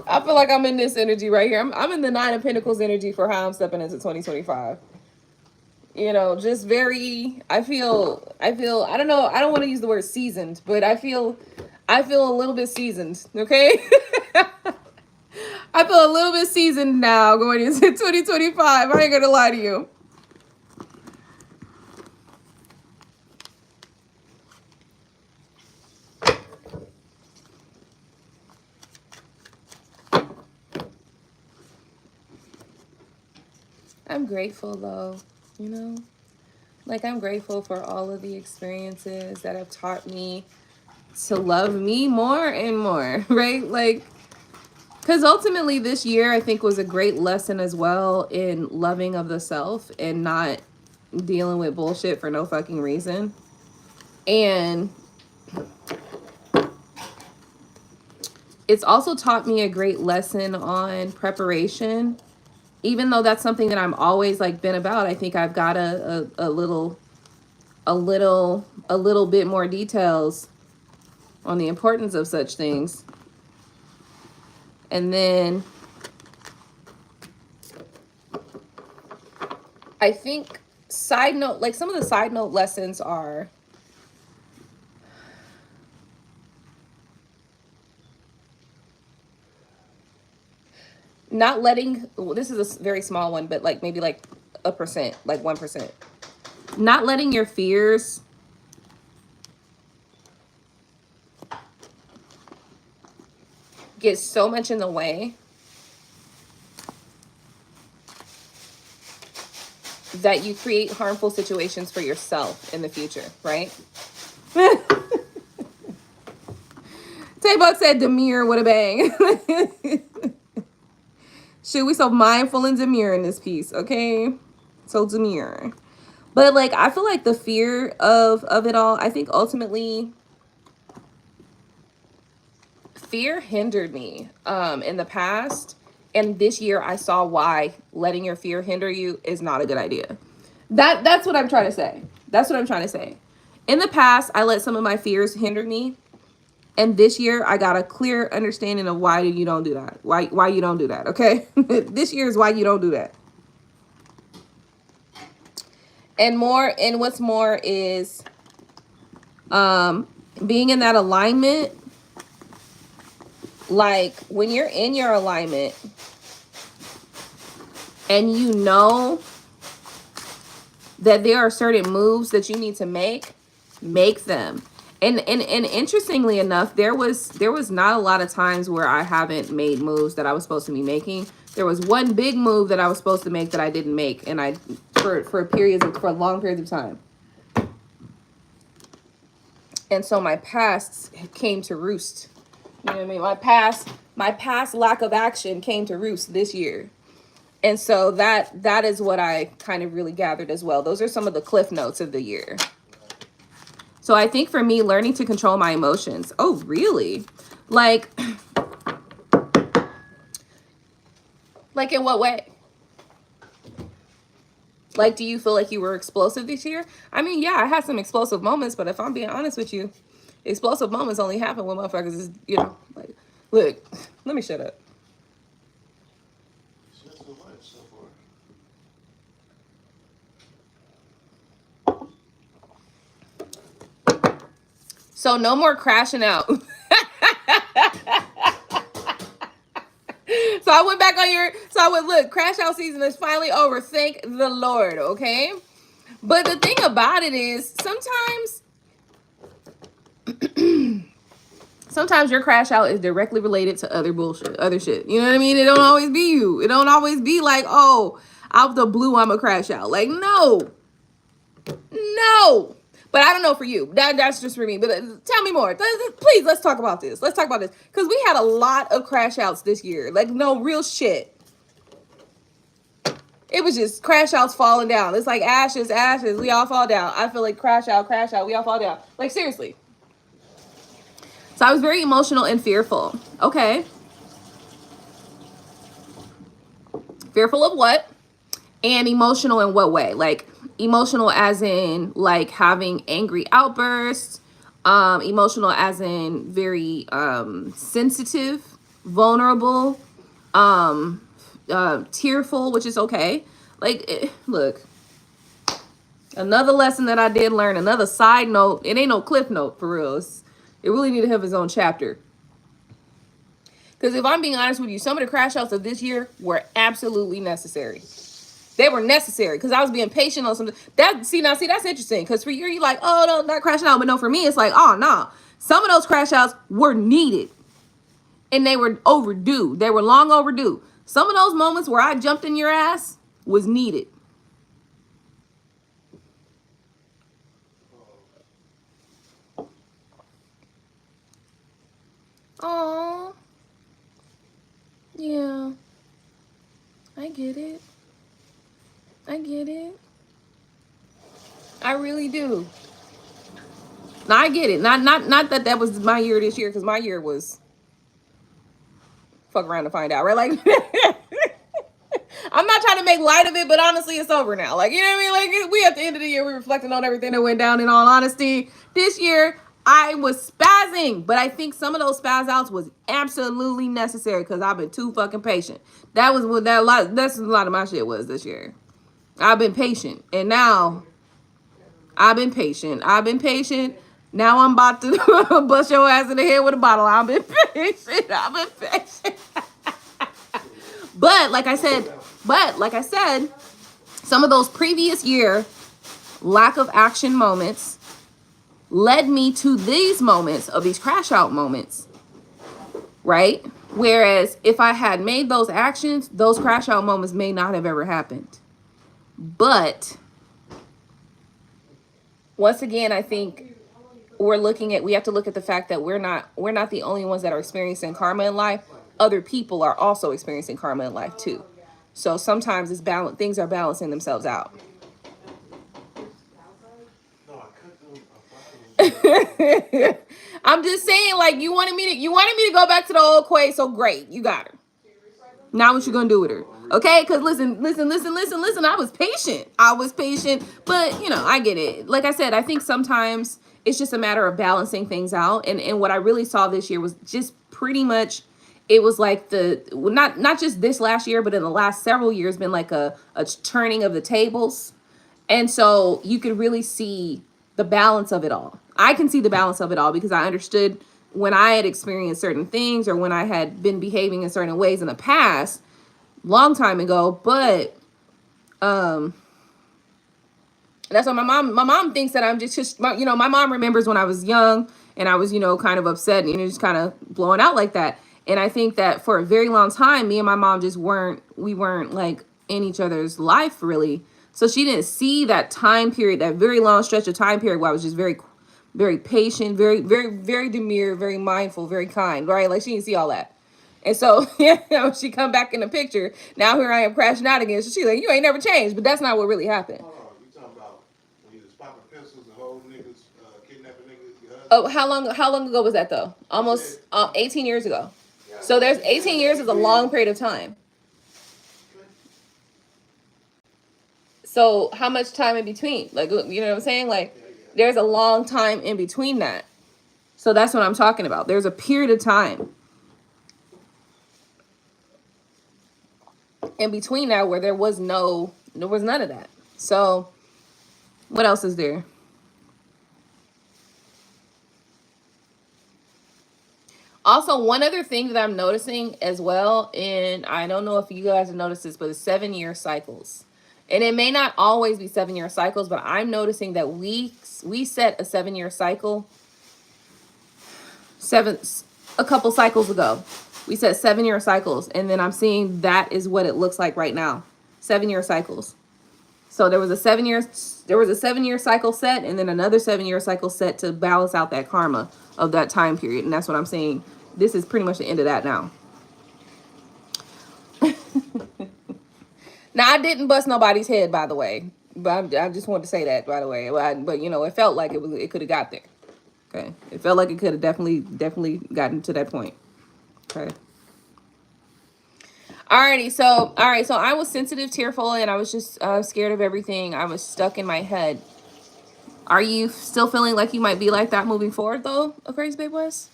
I feel like I'm in this energy right here. I'm in the 9 of Pentacles energy for how I'm stepping into 2025. You know, just very, I feel, I don't know, I don't want to use the word seasoned, but I feel a little bit seasoned, okay? I feel a little bit seasoned now going into 2025. I ain't gonna lie to you. I'm grateful though, you know? Like, I'm grateful for all of the experiences that have taught me to love me more and more, right? Like, because ultimately this year I think was a great lesson as well in loving of the self and not dealing with bullshit for no fucking reason. And it's also taught me a great lesson on preparation. Even though that's something that I'm always like been about, I think I've got a little bit more details on the importance of such things. And then I think side note, like some of the side note lessons are not letting, well, this is a very small one, but like maybe like 1%, like 1%. Not letting your fears get so much in the way that you create harmful situations for yourself in the future, right? Tay-Buck said demure with a bang. Shoot, we so mindful and demure in this piece, okay? So demure. But like, I feel like the fear of it all, I think ultimately fear hindered me in the past. And this year I saw why letting your fear hinder you is not a good idea. That's what I'm trying to say. That's what I'm trying to say. In the past, I let some of my fears hinder me. And this year, I got a clear understanding of why you don't do that. Why you don't do that, okay? This year is why you don't do that. And what's more is being in that alignment. Like, when you're in your alignment and you know that there are certain moves that you need to make them. And interestingly enough, there was not a lot of times where I haven't made moves that I was supposed to be making. There was one big move that I was supposed to make that I didn't make, and for long periods of time. And so my past came to roost. You know what I mean? My past lack of action came to roost this year. And so that is what I kind of really gathered as well. Those are some of the cliff notes of the year. So I think for me, learning to control my emotions. Oh, really? Like in what way? Like, do you feel like you were explosive this year? I mean, yeah, I had some explosive moments, but if I'm being honest with you, explosive moments only happen when motherfuckers is, like, look, let me shut up. So no more crashing out. So I went back on look, crash out season is finally over. Thank the Lord, okay? But the thing about it is sometimes your crash out is directly related to other shit. You know what I mean? It don't always be you. It don't always be like, oh, out the blue, I'm a crash out. Like, no. But I don't know for you. That's just for me. But tell me more. Please, let's talk about this. Because we had a lot of crash outs this year. Like, no, real shit. It was just crash outs falling down. It's like ashes. We all fall down. I feel like crash out. We all fall down. Like, seriously. So I was very emotional and fearful. Okay. Fearful of what? And emotional in what way? Like, emotional as in like having angry outbursts, emotional as in very sensitive, vulnerable, tearful, which is okay. Like, look, another lesson that I did learn, another side note, it ain't no cliff note for real. It really need to have its own chapter. Because if I'm being honest with you, some of the crash outs of this year were absolutely necessary. They were necessary because I was being patient on something. That's interesting. Because for you, you're like, oh, no, not crashing out. But no, for me, it's like, oh, no. Some of those crash outs were needed. And they were overdue. They were long overdue. Some of those moments where I jumped in your ass was needed. Oh, yeah. I get it. I really do. Now I get it. Not that was my year this year, because my year was fuck around to find out, right? Like, I'm not trying to make light of it, but honestly, it's over now. Like, you know what I mean? Like, we at the end of the year, we're reflecting on everything that went down. In all honesty, this year I was spazzing, but I think some of those spaz outs was absolutely necessary because I've been too fucking patient. That's a lot of my shit was this year. I've been patient, and now I've been patient. Now I'm about to bust your ass in the head with a bottle. I've been patient. But like I said, some of those previous year lack of action moments led me to these moments of these crash out moments, right? Whereas if I had made those actions, those crash out moments may not have ever happened. But once again, I think we have to look at the fact that we're not the only ones that are experiencing karma in life. Other people are also experiencing karma in life too. So sometimes things are balancing themselves out. I'm just saying, like, you wanted me to go back to the old Quay, so great, you got her. Now what you gonna do with her? Okay, because listen. I was patient, but you know, I get it. Like I said, I think sometimes it's just a matter of balancing things out. And what I really saw this year was just pretty much, it was like not just this last year, but in the last several years, been like a turning of the tables. And so you could really see the balance of it all. I can see the balance of it all because I understood when I had experienced certain things or when I had been behaving in certain ways in the past, long time ago. But that's why my mom thinks that I'm just you know, my mom remembers when I was young and I was, you know, kind of upset and just kind of blowing out like that. And I think that for a very long time, me and my mom just weren't like in each other's life really. So she didn't see that time period, that very long stretch of time period where I was just very, very patient, very demure, very mindful, very kind, right? Like she didn't see all that. And so, yeah, she come back in the picture. Now here I am crashing out again. So she's like, you ain't never changed. But that's not what really happened. Hold on, you talking about when you was popping pencils and holding niggas, kidnapping niggas? Oh, how long ago was that though? Almost 18 years ago. So there's 18 years is a long period of time. So how much time in between? Like, you know what I'm saying? Like, there's a long time in between that. So that's what I'm talking about. There's a period of time in between that where there was none of that. So what else is there? Also, one other thing that I'm noticing as well, and I don't know if you guys have noticed this, but it's 7-year cycles. And it may not always be 7-year cycles, but I'm noticing that we set a 7-year cycle a couple cycles ago. We set 7-year cycles, and then I'm seeing that is what it looks like right now. 7-year cycles. So there was a 7-year cycle set, and then another 7-year cycle set to balance out that karma of that time period. And that's what I'm saying. This is pretty much the end of that now. Now, I didn't bust nobody's head, by the way. But I just wanted to say that, by the way. But you know, it felt like it could have got there. Okay. It felt like it could have definitely gotten to that point. Okay. Alrighty, so I was sensitive, tearful, and I was just scared of everything. I was stuck in my head. Are you still feeling like you might be like that moving forward, though, Aquarius Babe West?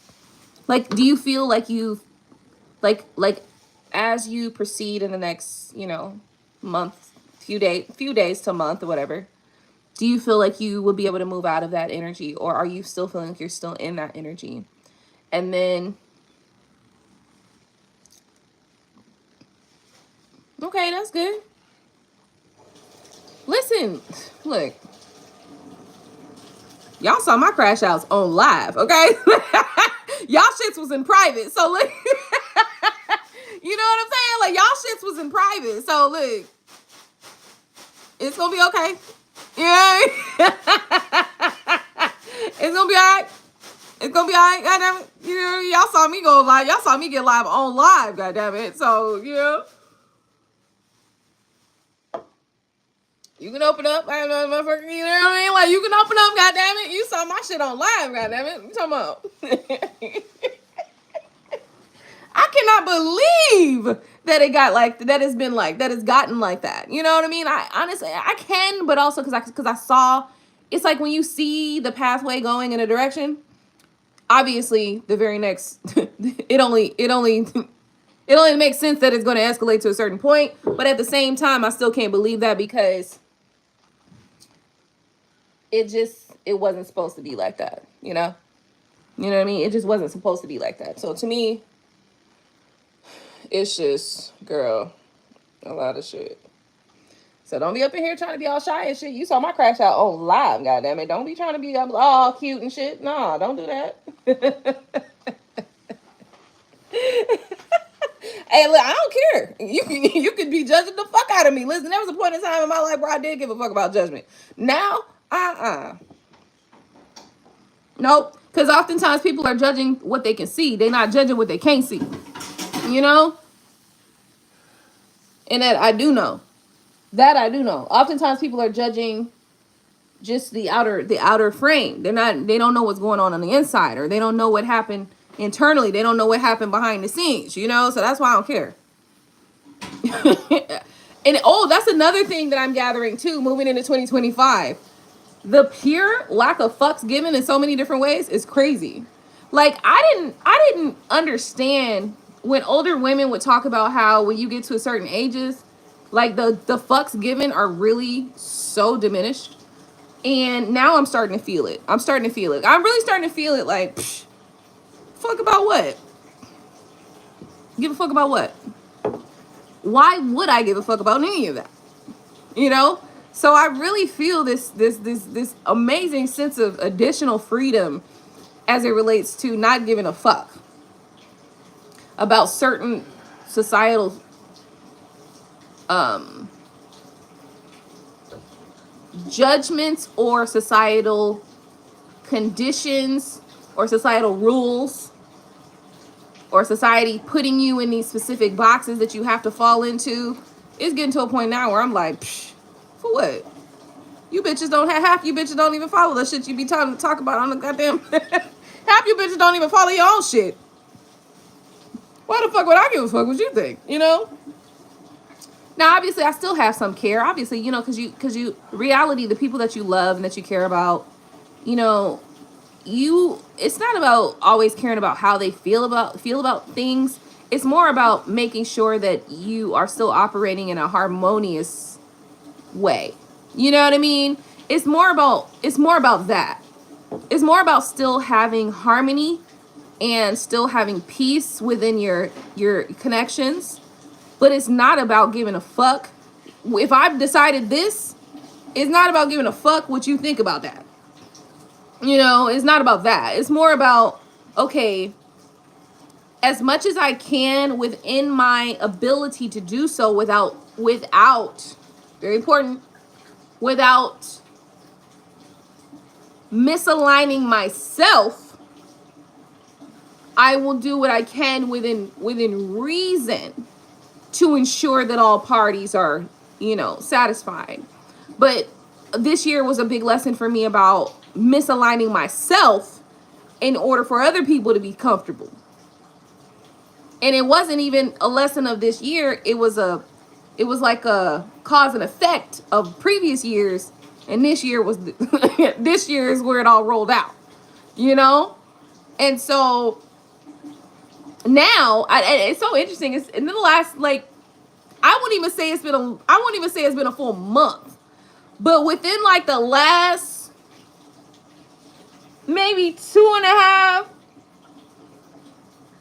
Like, do you feel like you, like as you proceed in the next, you know, month, few days to month or whatever, do you feel like you will be able to move out of that energy, or are you still feeling like you're still in that energy? And then, okay, that's good. Listen, look. Y'all saw my crash outs on live, okay? Y'all shits was in private, so look. You know what I'm saying? Like, y'all shits was in private, so look. It's gonna be okay. Yeah. It's gonna be all right. It's gonna be all right, goddammit. You know, y'all saw me go live. Y'all saw me get live on live, goddammit. So, you know. You can open up, I don't know, motherfucker, you know what I mean? Like, you can open up, goddammit. You saw my shit on live, goddammit. What you talking about? I cannot believe that it got like that. Has been like that. Has gotten like that. You know what I mean? I honestly, I can, but also because I saw. It's like when you see the pathway going in a direction. Obviously, the very next, it only makes sense that it's going to escalate to a certain point. But at the same time, I still can't believe that because it wasn't supposed to be like that. You know what I mean? It just wasn't supposed to be like that. So to me, it's just, girl, a lot of shit. So don't be up in here trying to be all shy and shit. You saw my crash out on live, goddammit. Don't be trying to be all cute and shit. Nah, don't do that. Hey, look, I don't care. You could be judging the fuck out of me. Listen, there was a point in time in my life where I did give a fuck about judgment. Now, nope. Because oftentimes people are judging what they can see. They're not judging what they can't see. You know? And that I do know. Oftentimes people are judging just the outer frame. They don't know what's going on the inside, or they don't know what happened internally. They don't know what happened behind the scenes, you know? So that's why I don't care. And oh, that's another thing that I'm gathering too, moving into 2025. The pure lack of fucks given in so many different ways is crazy. Like I didn't understand when older women would talk about how when you get to a certain ages, like the fucks given are really so diminished. And now I'm starting to feel it. I'm starting to feel it. I'm really starting to feel it like, psh, fuck about what? Give a fuck about what? Why would I give a fuck about any of that? You know? So I really feel this amazing sense of additional freedom as it relates to not giving a fuck about certain societal um judgments or societal conditions or societal rules or society putting you in these specific boxes that you have to fall into. It's getting to a point now where I'm like, psh, for what? You bitches don't have half you bitches don't even follow the shit you be talking to talk about on the goddamn half you bitches don't even follow your own shit. Why the fuck would I give a fuck what you think? You know? Now obviously I still have some care. Obviously, you know, cause you reality, the people that you love and that you care about, you know, it's not about always caring about how they feel about things. It's more about making sure that you are still operating in a harmonious way. You know what I mean? It's more about that. It's more about still having harmony and still having peace within your connections, but it's not about giving a fuck. If I've decided this, it's not about giving a fuck what you think about that. You know, it's not about that. It's more about, okay, as much as I can within my ability to do so without, very important, without misaligning myself, I will do what I can within reason to ensure that all parties are, you know, satisfied. But this year was a big lesson for me about misaligning myself in order for other people to be comfortable. And it wasn't even a lesson of this year. It was like a cause and effect of previous years. And this year was this year is where it all rolled out, you know? And so now it's so interesting. It's in the last, like, I wouldn't even say it's been a full month. But within like the last maybe 2.5,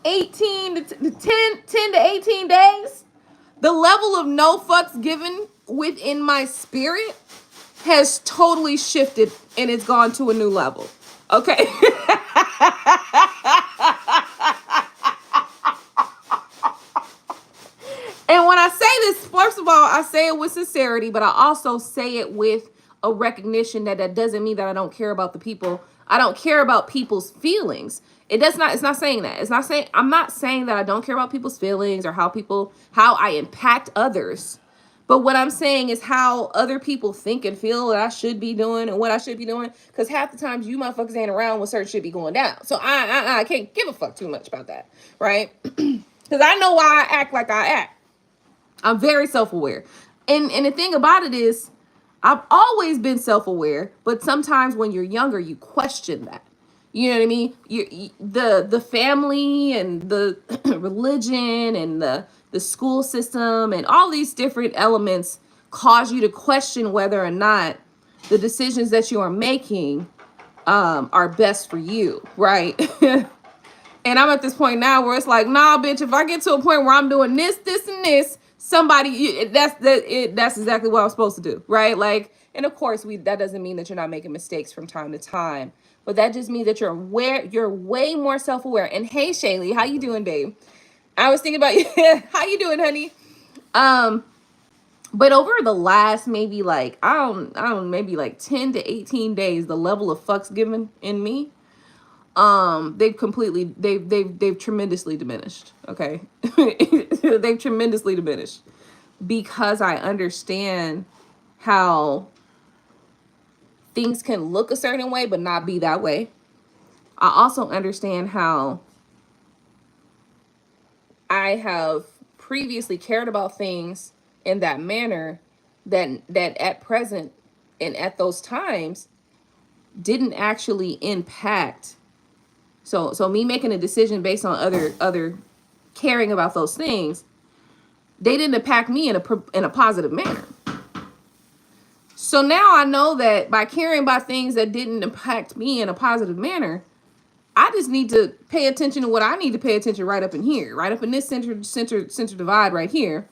10 to 18 days, the level of no fucks given within my spirit has totally shifted and it's gone to a new level. Okay. And when I say this, first of all, I say it with sincerity, but I also say it with a recognition that doesn't mean that I don't care about the people. I don't care about people's feelings. It's not saying that. I'm not saying that I don't care about people's feelings or how I impact others. But what I'm saying is how other people think and feel that I should be doing and what I should be doing. Because half the times you motherfuckers ain't around when certain shit be going down. So I can't give a fuck too much about that. Right? Because I know why I act like I act. I'm very self-aware. And the thing about it is, I've always been self-aware, but sometimes when you're younger, you question that. You know what I mean? The family and the religion and the school system and all these different elements cause you to question whether or not the decisions that you are making are best for you, right? And I'm at this point now where it's like, nah, bitch, if I get to a point where I'm doing this, and this, that's exactly what I'm supposed to do, right? Like, and of course, that doesn't mean that you're not making mistakes from time to time, but that just means that you're way more self-aware. And hey, Shaylee, how you doing, babe? I was thinking about you. How you doing, honey? But over the last maybe like, I don't, maybe like 10 to 18 days, the level of fucks given in me, they've tremendously diminished. Okay. They've tremendously diminished because I understand how things can look a certain way but not be that way. I also understand how I have previously cared about things in that manner that at present and at those times didn't actually impact. So me making a decision based on other caring about those things, they didn't impact me in a positive manner. So now I know that by caring about things that didn't impact me in a positive manner, I just need to pay attention to what I need to pay attention right up in here, right up in this center divide right here.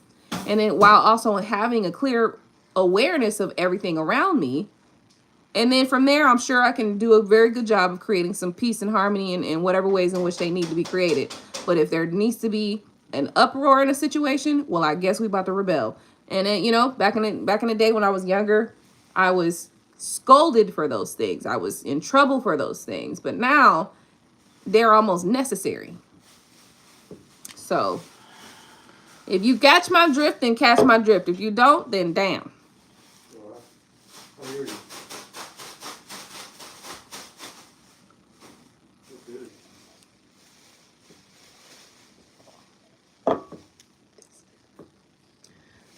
And then while also having a clear awareness of everything around me. And then from there, I'm sure I can do a very good job of creating some peace and harmony in whatever ways in which they need to be created. But if there needs to be an uproar in a situation, well, I guess we about to rebel. And then, you know, back in the day when I was younger, I was scolded for those things. I was in trouble for those things. But now they're almost necessary. So if you catch my drift, then catch my drift. If you don't, then damn. I hear you.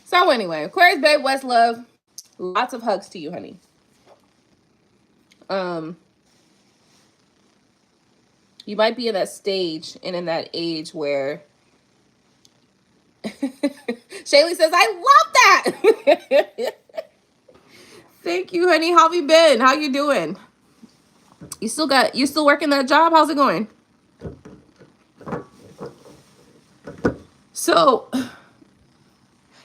So anyway, Aquarius babe, West love, lots of hugs to you, honey. You might be in that stage and in that age where Shaylee says, I love that. Thank you, honey. How have you been? How you doing? You still working that job? How's it going? So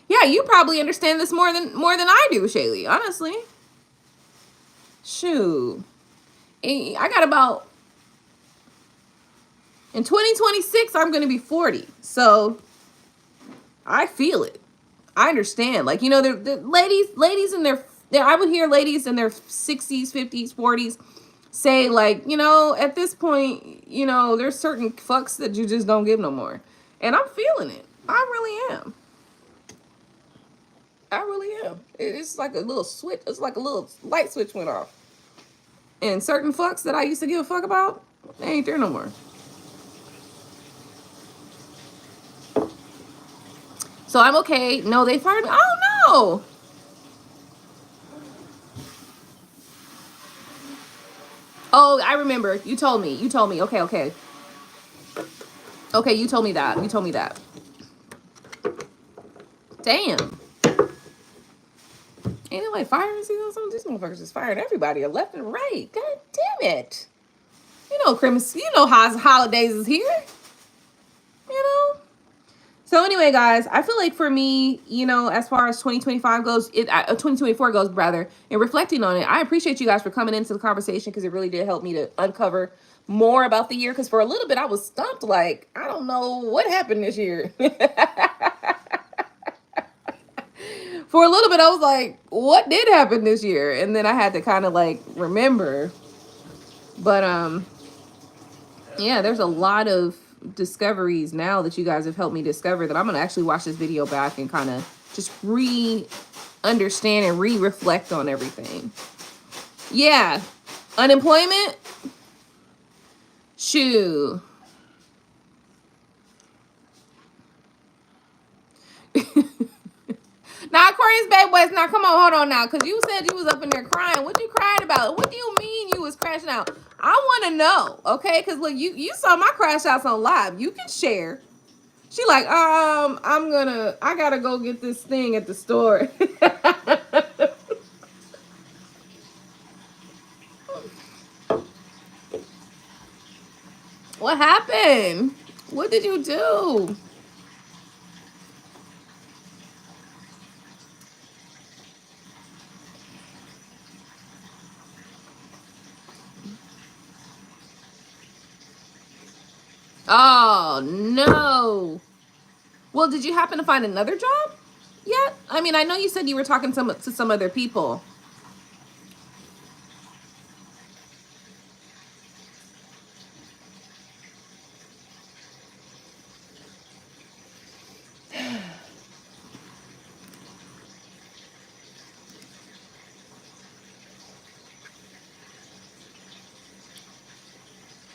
yeah, you probably understand this more than I do, Shaylee, honestly. Shoot. I got about, in 2026, I'm going to be 40. So I feel it. I understand. Like, you know, the ladies in their, I would hear ladies in their 60s, 50s, 40s say, like, you know, at this point, you know, there's certain fucks that you just don't give no more. And I'm feeling it. I really am. I really am. It's like a little switch. It's like a little light switch went off. And certain fucks that I used to give a fuck about, they ain't there no more. So I'm okay. No, they fired me. Oh, no. Oh, I remember. You told me. Okay, okay. Okay, you told me that. Damn. Anyway, firing some of these motherfuckers just firing everybody left and right. God damn it. You know, Christmas, you know how holidays is here. You know? So anyway, guys, I feel like for me, you know, as far as 2025 goes, 2024 goes, rather, and reflecting on it, I appreciate you guys for coming into the conversation because it really did help me to uncover more about the year. Because for a little bit, I was stumped, like, I don't know what happened this year. For a little bit, I was like, what did happen this year? And then I had to kind of like remember. But yeah, there's a lot of discoveries now that you guys have helped me discover that I'm gonna actually watch this video back and kind of just understand and reflect on everything. Yeah, unemployment. Shoo. Now, Aquarius babe West, now come on, hold on now, because you said you was up in there crying. What you cried about? What do you mean you was crashing out? I want to know, okay? Because look, you saw my crash outs on live. You can share. She like, I gotta go get this thing at the store. What happened? What did you do? Oh, no. Well, did you happen to find another job yet? I mean, I know you said you were talking to some other people.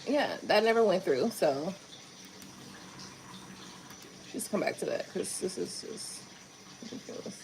Yeah, that never went through, so. Just come back to that because this is just ridiculous.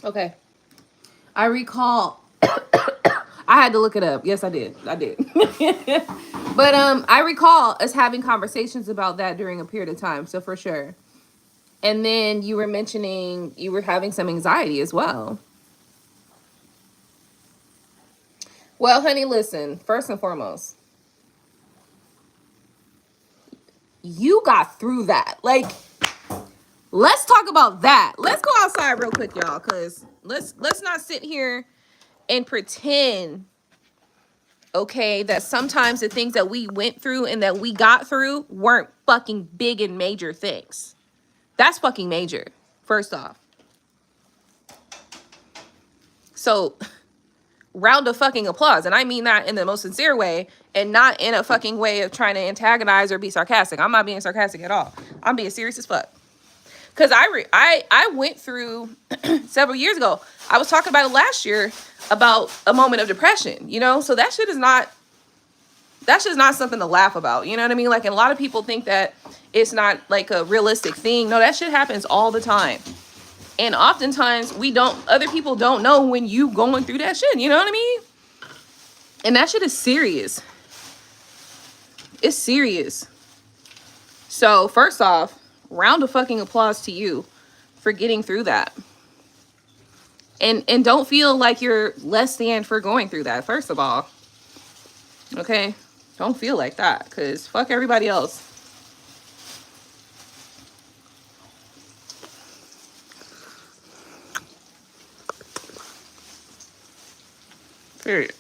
Okay. I recall I had to look it up. Yes, I did. I did. But I recall us having conversations about that during a period of time. So for sure. And then you were mentioning you were having some anxiety as well. Well, honey, listen, first and foremost, you got through that. Like, let's talk about that. Let's go outside real quick, y'all, because let's not sit here and pretend, okay, that sometimes the things that we went through and that we got through weren't fucking big and major things. That's fucking major, first off. So, round of fucking applause. And I mean that in the most sincere way and not in a fucking way of trying to antagonize or be sarcastic. I'm not being sarcastic at all. I'm being serious as fuck. Because I went through several years ago. I was talking about it last year about a moment of depression, you know? So that shit is not something to laugh about. You know what I mean? Like, and a lot of people think that it's not like a realistic thing. No, that shit happens all the time. And oftentimes other people don't know when you going through that shit. You know what I mean? And that shit is serious. It's serious. So first off, round of fucking applause to you for getting through that. And don't feel like you're less than for going through that, first of all. Okay? Don't feel like that, because fuck everybody else. Period.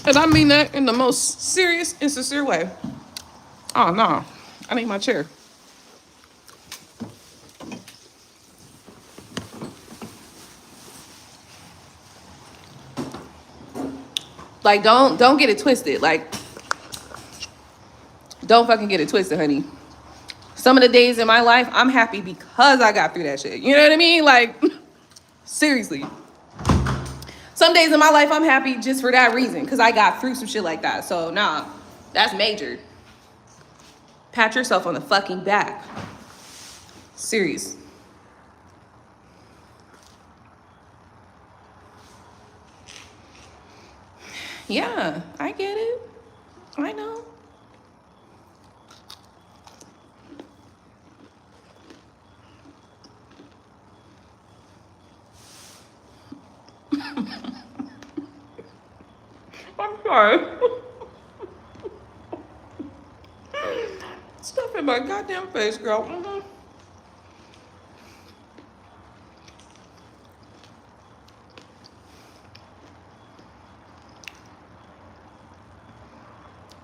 And I mean that in the most serious and sincere way. Oh, no. I need my chair. Like, don't get it twisted. Like, don't fucking get it twisted, honey. Some of the days in my life, I'm happy because I got through that shit. You know what I mean? Like, seriously. Some days in my life, I'm happy just for that reason, because I got through some shit like that. So, nah, that's major. Pat yourself on the fucking back. Serious. Yeah, I get it. I know. I'm sorry. Stuff in my goddamn face, girl. Mm-hmm.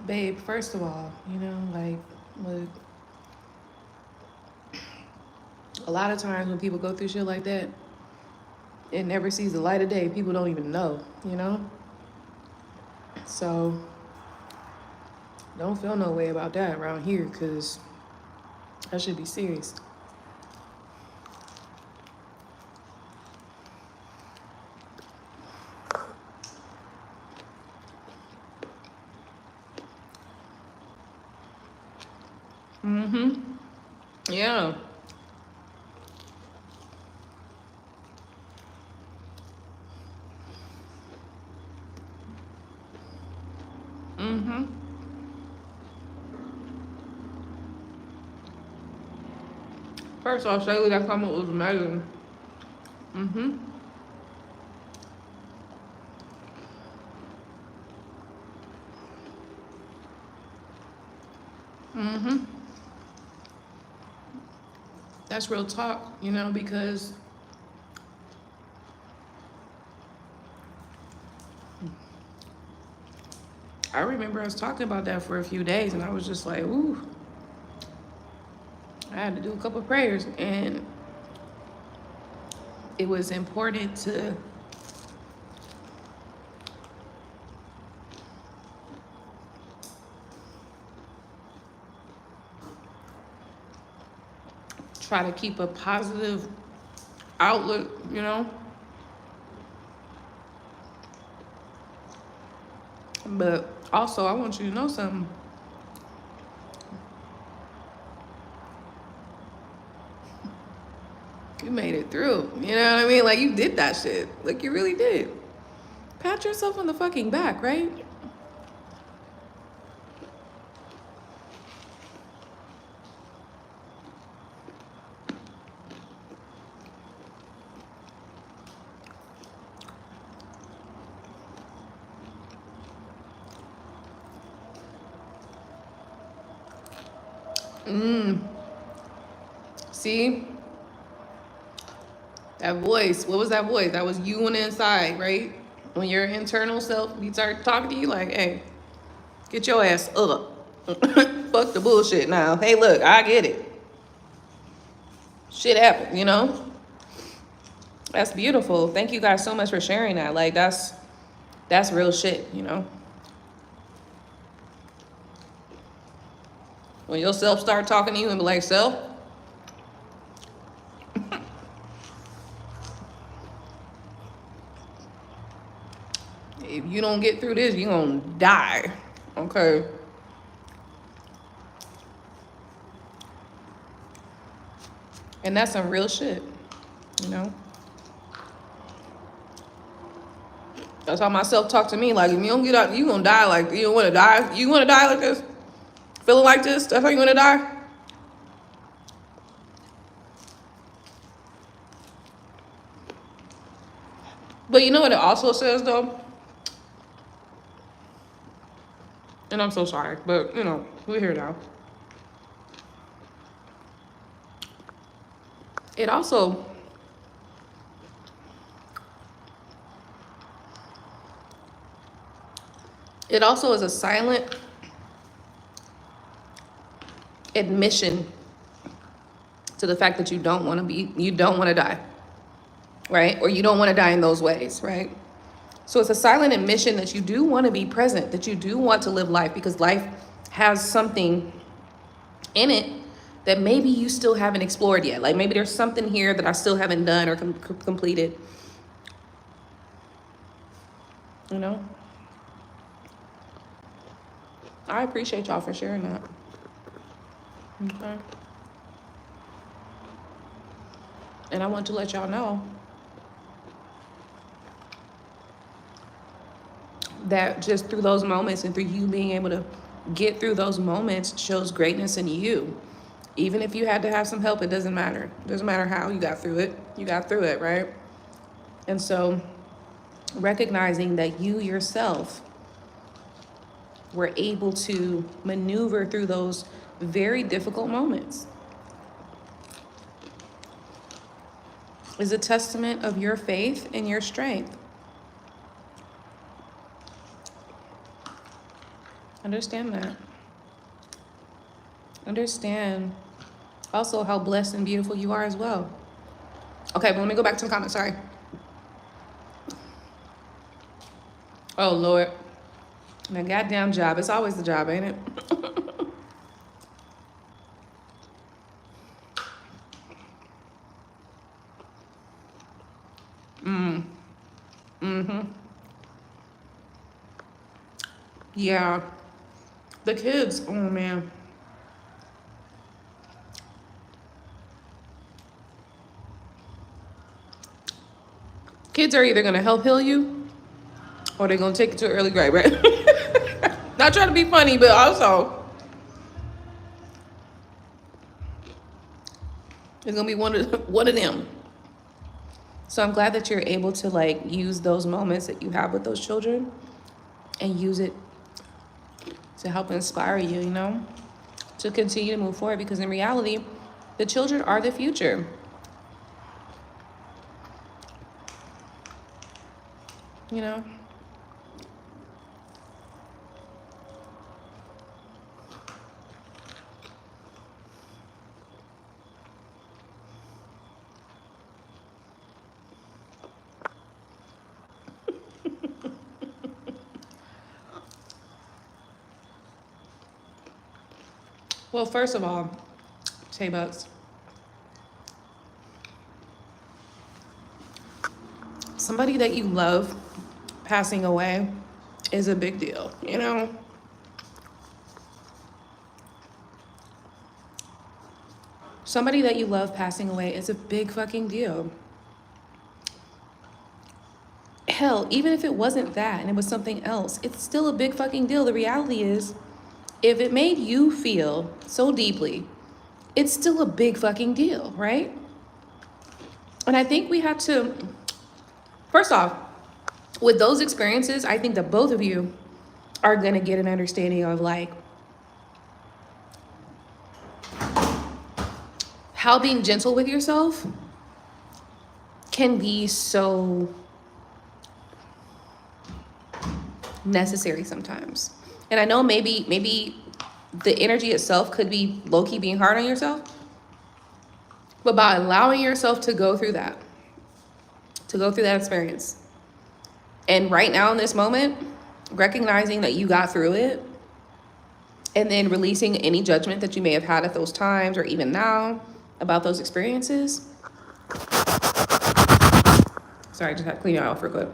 Babe, first of all, you know, like, look, a lot of times when people go through shit like that, it never sees the light of day. People don't even know, you know? So, don't feel no way about that around here, because that should be serious. Mm-hmm. Yeah. Mm-hmm. First off, Shaylee, that comment was amazing. Mm-hmm. Mm-hmm. That's real talk, you know, because I remember us talking about that for a few days, and I was just like, ooh. I had to do a couple of prayers, and it was important to try to keep a positive outlook, you know? But also, I want you to know something. You made it through. You know what I mean? Like, you did that shit. Like, you really did. Pat yourself on the fucking back, right? See? That voice. What was that voice? That was you on the inside, right? When your internal self, you start talking to you like, hey, get your ass up. Fuck the bullshit now. Hey, look, I get it. Shit happens, you know? That's beautiful. Thank you guys so much for sharing that. Like, that's real shit, you know? When your self start talking to you and be like, self, if you don't get through this, you're gonna die. Okay. And that's some real shit, you know? That's how my self talk to me. Like, if you don't get out, you gonna die. Like, you don't wanna die. You wanna die like this? Feeling like this? That's how you wanna die? But you know what it also says, though? And I'm so sorry, but, you know, we're here now. It also is a silent admission to the fact that you don't want to die, right? Or you don't want to die in those ways, right? So it's a silent admission that you do want to be present, that you do want to live life, because life has something in it that maybe you still haven't explored yet. Like, maybe there's something here that I still haven't done or completed, you know? I appreciate y'all for sharing that. Okay. And I want to let y'all know that just through those moments and through you being able to get through those moments shows greatness in you. Even if you had to have some help, it doesn't matter. It doesn't matter how you got through it. You got through it, right? And so recognizing that you yourself were able to maneuver through those very difficult moments is a testament of your faith and your strength. Understand that. Understand also how blessed and beautiful you are as well. Okay, but let me go back to the comments, sorry. Oh, Lord. My goddamn job. It's always the job, ain't it? Yeah. The kids, oh man. Kids are either gonna help heal you or they're gonna take you to an early grave, right? Not trying to be funny, but also it's gonna be one of them. So I'm glad that you're able to like use those moments that you have with those children and use it to help inspire you, you know, to continue to move forward, because in reality, the children are the future. You know? Well, first of all, Tay Bucks, somebody that you love passing away is a big deal, you know? Somebody that you love passing away is a big fucking deal. Hell, even if it wasn't that and it was something else, it's still a big fucking deal. The reality is, if it made you feel so deeply, it's still a big fucking deal, right? And I think we have to, first off, with those experiences, I think that both of you are gonna get an understanding of like how being gentle with yourself can be so necessary sometimes. And I know maybe the energy itself could be low-key being hard on yourself, but by allowing yourself to go through that experience, and right now in this moment, recognizing that you got through it, and then releasing any judgment that you may have had at those times or even now about those experiences. Sorry, I just had to clean it out real quick.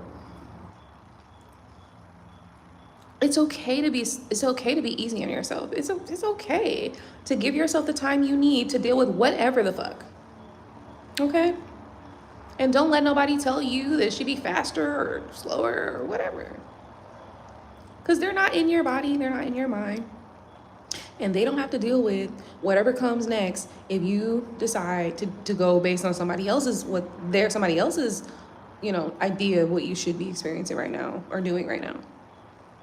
It's okay to be easy on yourself. It's okay to give yourself the time you need to deal with whatever the fuck. Okay? And don't let nobody tell you that it should be faster or slower or whatever. Because they're not in your body, they're not in your mind. And they don't have to deal with whatever comes next if you decide to go based on somebody else's idea of what you should be experiencing right now or doing right now.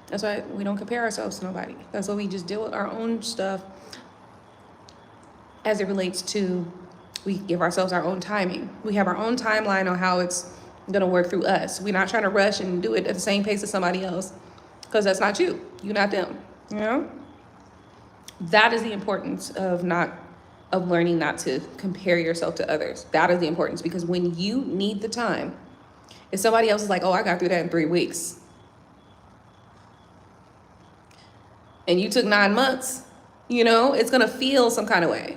That's why we don't compare ourselves to nobody. That's why we just deal with our own stuff as it relates to, we give ourselves our own timing. We have our own timeline on how it's gonna work through us. We're not trying to rush and do it at the same pace as somebody else, because that's not you. You're not them, you know? That is the importance of learning not to compare yourself to others. That is the importance, because when you need the time, if somebody else is like, oh, I got through that in 3 weeks, and you took 9 months, you know, it's gonna feel some kind of way.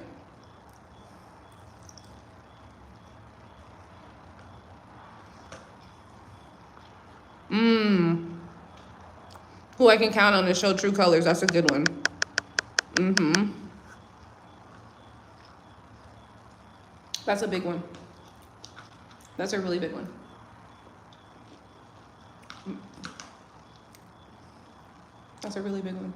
Who I can count on to show true colors. That's a good one. That's a big one. That's a really big one. That's a really big one.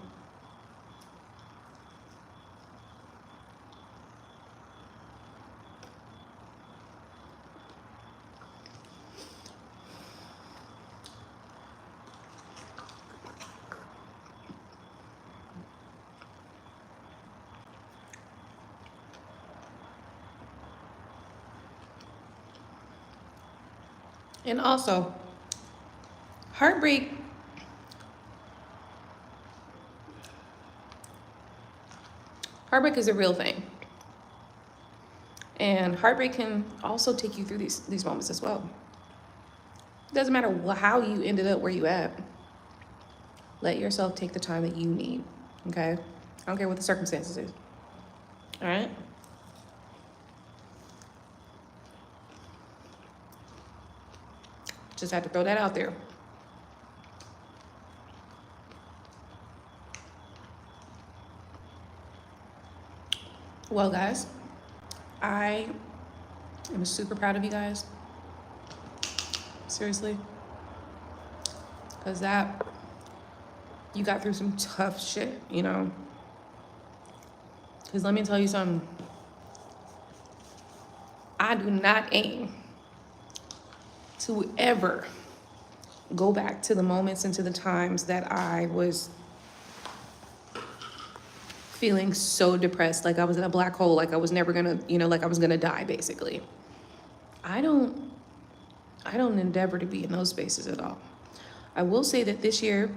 And also, heartbreak is a real thing. And heartbreak can also take you through these moments as well. It doesn't matter how you ended up where you at. Let yourself take the time that you need, okay? I don't care what the circumstances is, all right? Just had to throw that out there. Well, guys, I am super proud of you guys. Seriously. Because you got through some tough shit, you know? Because let me tell you something. I do not aim to ever go back to the moments and to the times that I was feeling so depressed, like I was in a black hole, like I was never gonna, like I was gonna die, basically. I don't endeavor to be in those spaces at all. I will say that this year,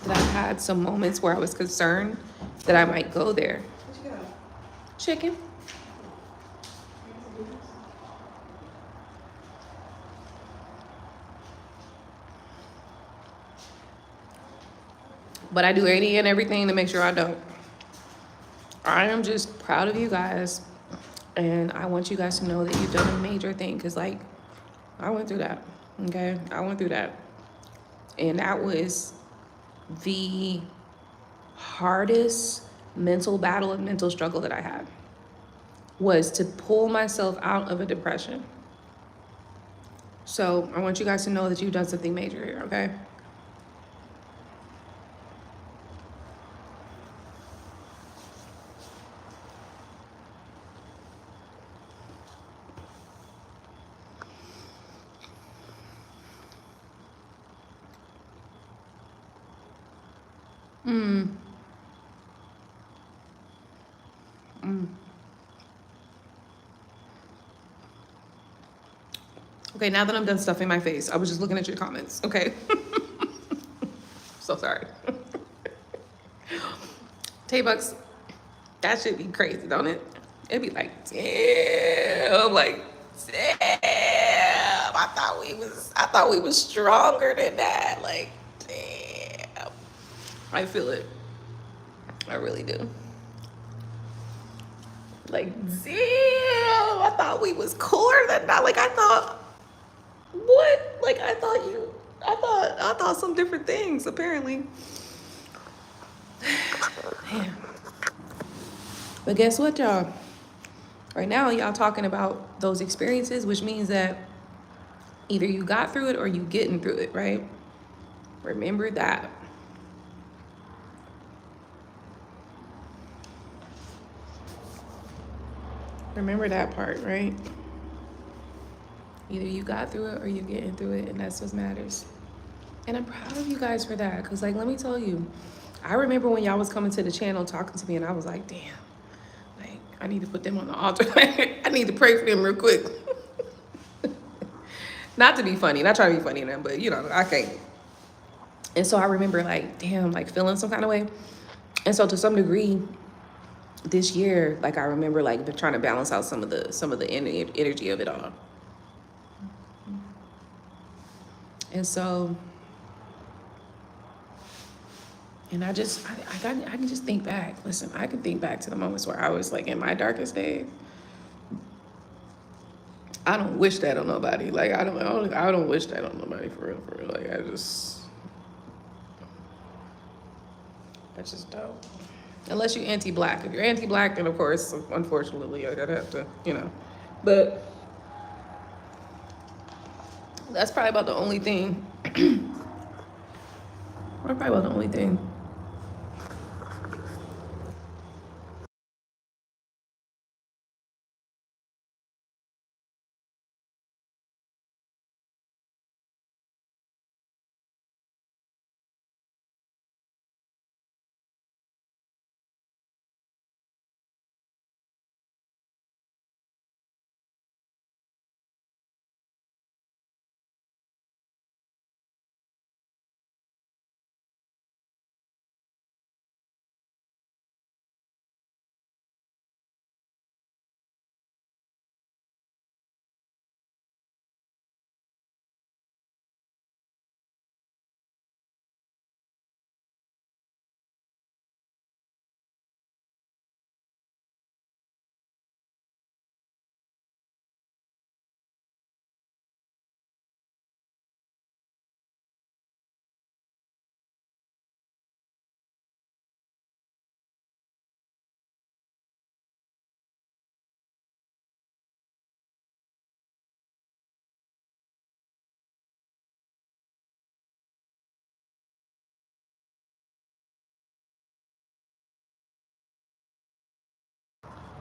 that I've had some moments where I was concerned that I might go there. What you got? Chicken. But I do any and everything to make sure I don't. I am just proud of you guys. And I want you guys to know that you've done a major thing. Because, like, I went through that. Okay? I went through that. And that was the hardest mental battle and mental struggle that I had, was to pull myself out of a depression. So I want you guys to know that you've done something major here, okay? Okay, now that I'm done stuffing my face, I was just looking at your comments, okay? So sorry. Tay-Bucks, that should be crazy, don't it? It'd be like, damn, like, damn. I thought we was stronger than that. Like, damn. I feel it. I really do. Like, damn, I thought we was cooler than that. Like, I thought, what? Like, I thought some different things, apparently. Damn. But guess what, y'all? Right now, y'all talking about those experiences, which means that either you got through it or you getting through it, right? Remember that. Remember that part, right? Either you got through it or you're getting through it, and that's what matters. And I'm proud of you guys for that, because, like, let me tell you, I remember when y'all was coming to the channel talking to me, and I was like, damn, like, I need to put them on the altar. I need to pray for them real quick. Not to be funny, not trying to be funny to them, but, you know, I can't. And so I remember, like, damn, like, feeling some kind of way. And so to some degree, this year, like, I remember, like, trying to balance out some of the energy of it all. And so, and I can just think back. Listen, I can think back to the moments where I was, like, in my darkest days. I don't wish that on nobody. Like, I don't wish that on nobody, for real. Like, I just don't. Unless you're anti-black. If you're anti-black, then of course, unfortunately, I gotta have to, you know. But that's probably about the only thing. Probably about the only thing.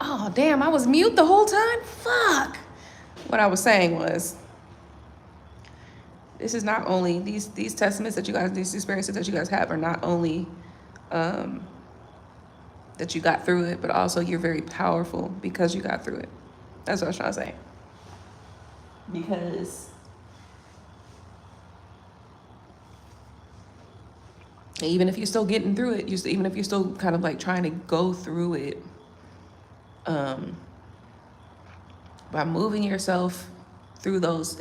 Oh, damn, I was mute the whole time? Fuck. What I was saying was, this is not only, these testaments that you guys, these experiences that you guys have are not only that you got through it, but also you're very powerful because you got through it. That's what I was trying to say. Because even if you're still getting through it, even if you're still kind of like trying to go through it, by moving yourself through those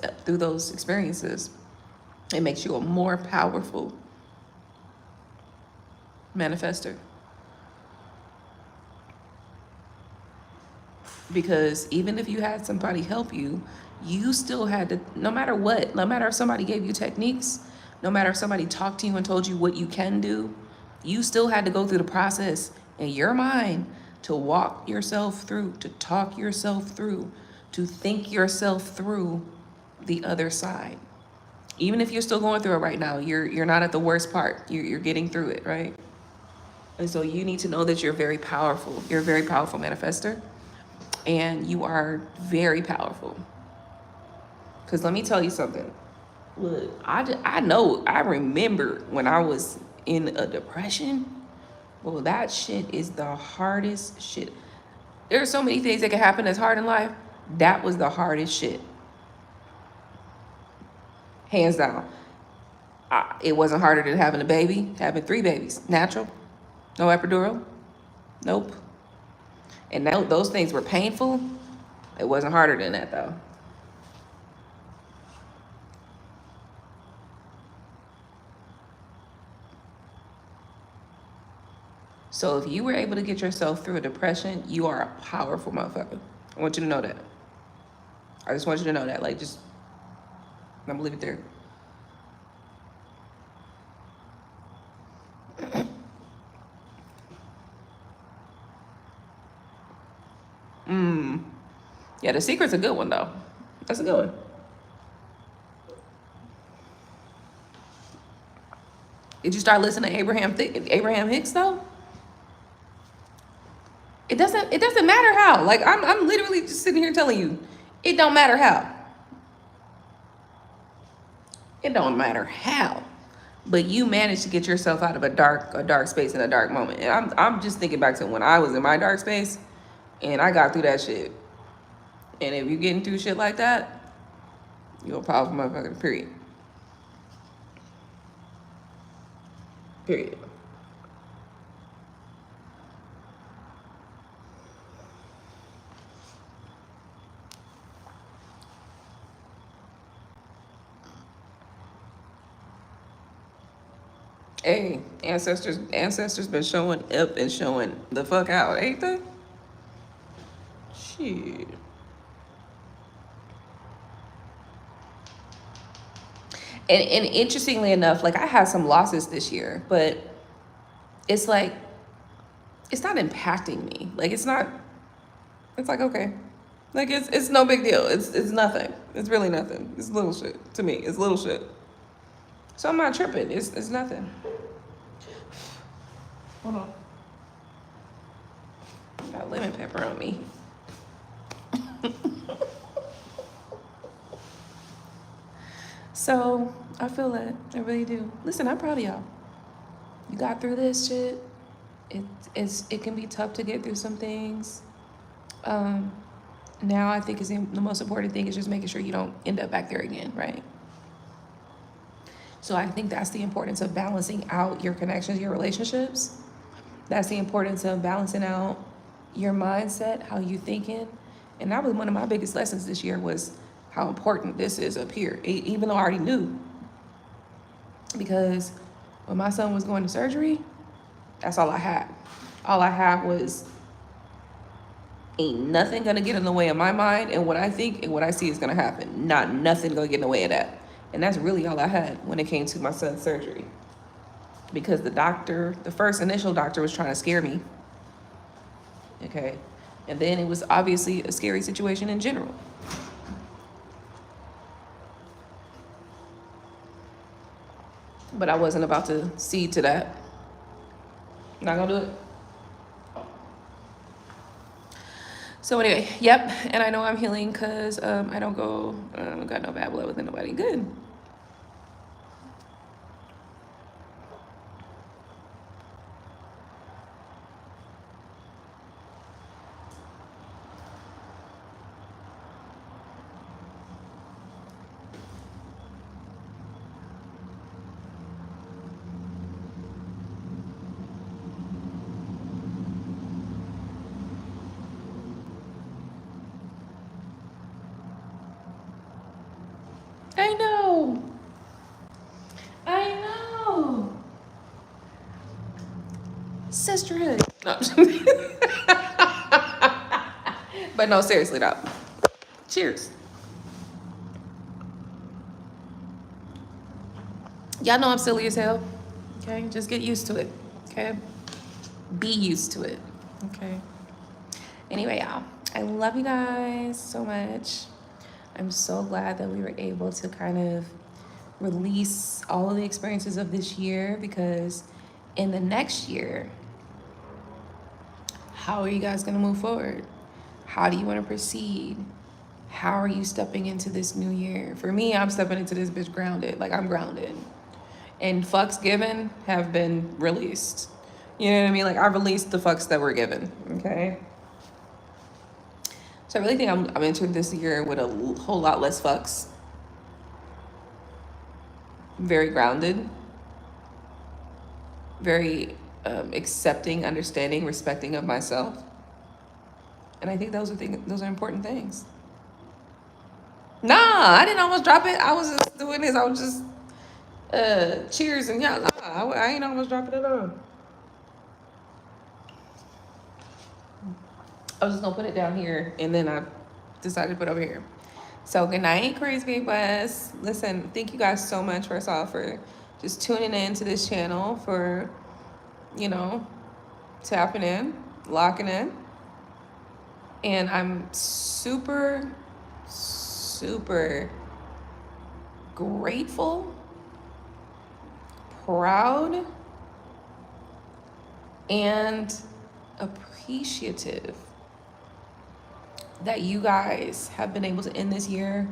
experiences, it makes you a more powerful manifester. Because even if you had somebody help you, you still had to, no matter what, no matter if somebody gave you techniques, no matter if somebody talked to you and told you what you can do, you still had to go through the process in your mind to walk yourself through, to talk yourself through, to think yourself through the other side. Even if you're still going through it right now, you're not at the worst part. You're getting through it, right? And so you need to know that you're very powerful. You're a very powerful manifester. And you are very powerful. Because let me tell you something. Look, I remember when I was in a depression. Well, that shit is the hardest shit. There are so many things that can happen that's hard in life. That was the hardest shit. Hands down. It wasn't harder than having a baby, having 3 babies. Natural. No epidural. Nope. And now those things were painful. It wasn't harder than that, though. So if you were able to get yourself through a depression, you are a powerful motherfucker. I want you to know that. I just want you to know that. Like, just, I'm gonna leave it there. Yeah, The Secret's a good one, though. That's a good one. Did you start listening to Abraham Hicks, though? It doesn't matter how. Like, I'm literally just sitting here telling you, it don't matter how. It don't matter how. But you managed to get yourself out of a dark space in a dark moment. And I'm just thinking back to when I was in my dark space and I got through that shit. And if you're getting through shit like that, you're a powerful motherfucker, period. Period. Hey, ancestors been showing up and showing the fuck out, ain't they? Shit. And interestingly enough, like I had some losses this year, but it's like, it's not impacting me. Like it's not, it's like, okay. Like it's no big deal. It's nothing. It's really nothing. It's little shit to me. It's little shit. So I'm not tripping. It's nothing. Hold on. Got lemon pepper on me. So I feel that. I really do. Listen, I'm proud of y'all. You got through this shit. It can be tough to get through some things. Now I think the most important thing is just making sure you don't end up back there again, right? So I think that's the importance of balancing out your connections, your relationships. That's the importance of balancing out your mindset, how you thinking. And that was one of my biggest lessons this year was how important this is up here, even though I already knew. Because when my son was going to surgery, that's all I had. All I had was, ain't nothing gonna get in the way of my mind and what I think and what I see is gonna happen. Nothing gonna get in the way of that. And that's really all I had when it came to my son's surgery. Because the first initial doctor was trying to scare me. Okay. And then it was obviously a scary situation in general. But I wasn't about to cede to that. Not gonna do it. So anyway, yep. And I know I'm healing because I don't got no bad blood with anybody. Good. I know. sisterhood. No. But no, seriously though. Cheers. Y'all know I'm silly as hell. Okay, just get used to it. Okay, be used to it. Okay. Anyway, y'all, I love you guys so much. I'm so glad that we were able to kind of release all of the experiences of this year, because in the next year, how are you guys going to move forward? How do you want to proceed? How are you stepping into this new year? For me, I'm stepping into this bitch grounded. Like, I'm grounded. And fucks given have been released. You know what I mean? Like, I released the fucks that were given. Okay? So I really think I'm entering this year with a whole lot less fucks. Very grounded. Very accepting, understanding, respecting of myself. And I think those are important things. Nah, I didn't almost drop it. I was just doing this. I was just cheers and yeah. Nah, I ain't almost dropping it on. I was just gonna put it down here, and then I decided to put it over here. So good night, Crazy Big Bus. Listen, thank you guys so much, first off, for just tuning in to this channel, for, you know, tapping in, locking in. And I'm super, super grateful, proud, and appreciative that you guys have been able to end this year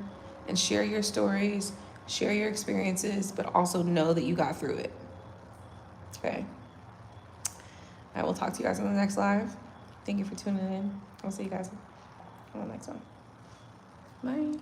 and share your stories, share your experiences, but also know that you got through it. Okay. I will talk to you guys on the next live. Thank you for tuning in. I'll see you guys on the next one. Bye.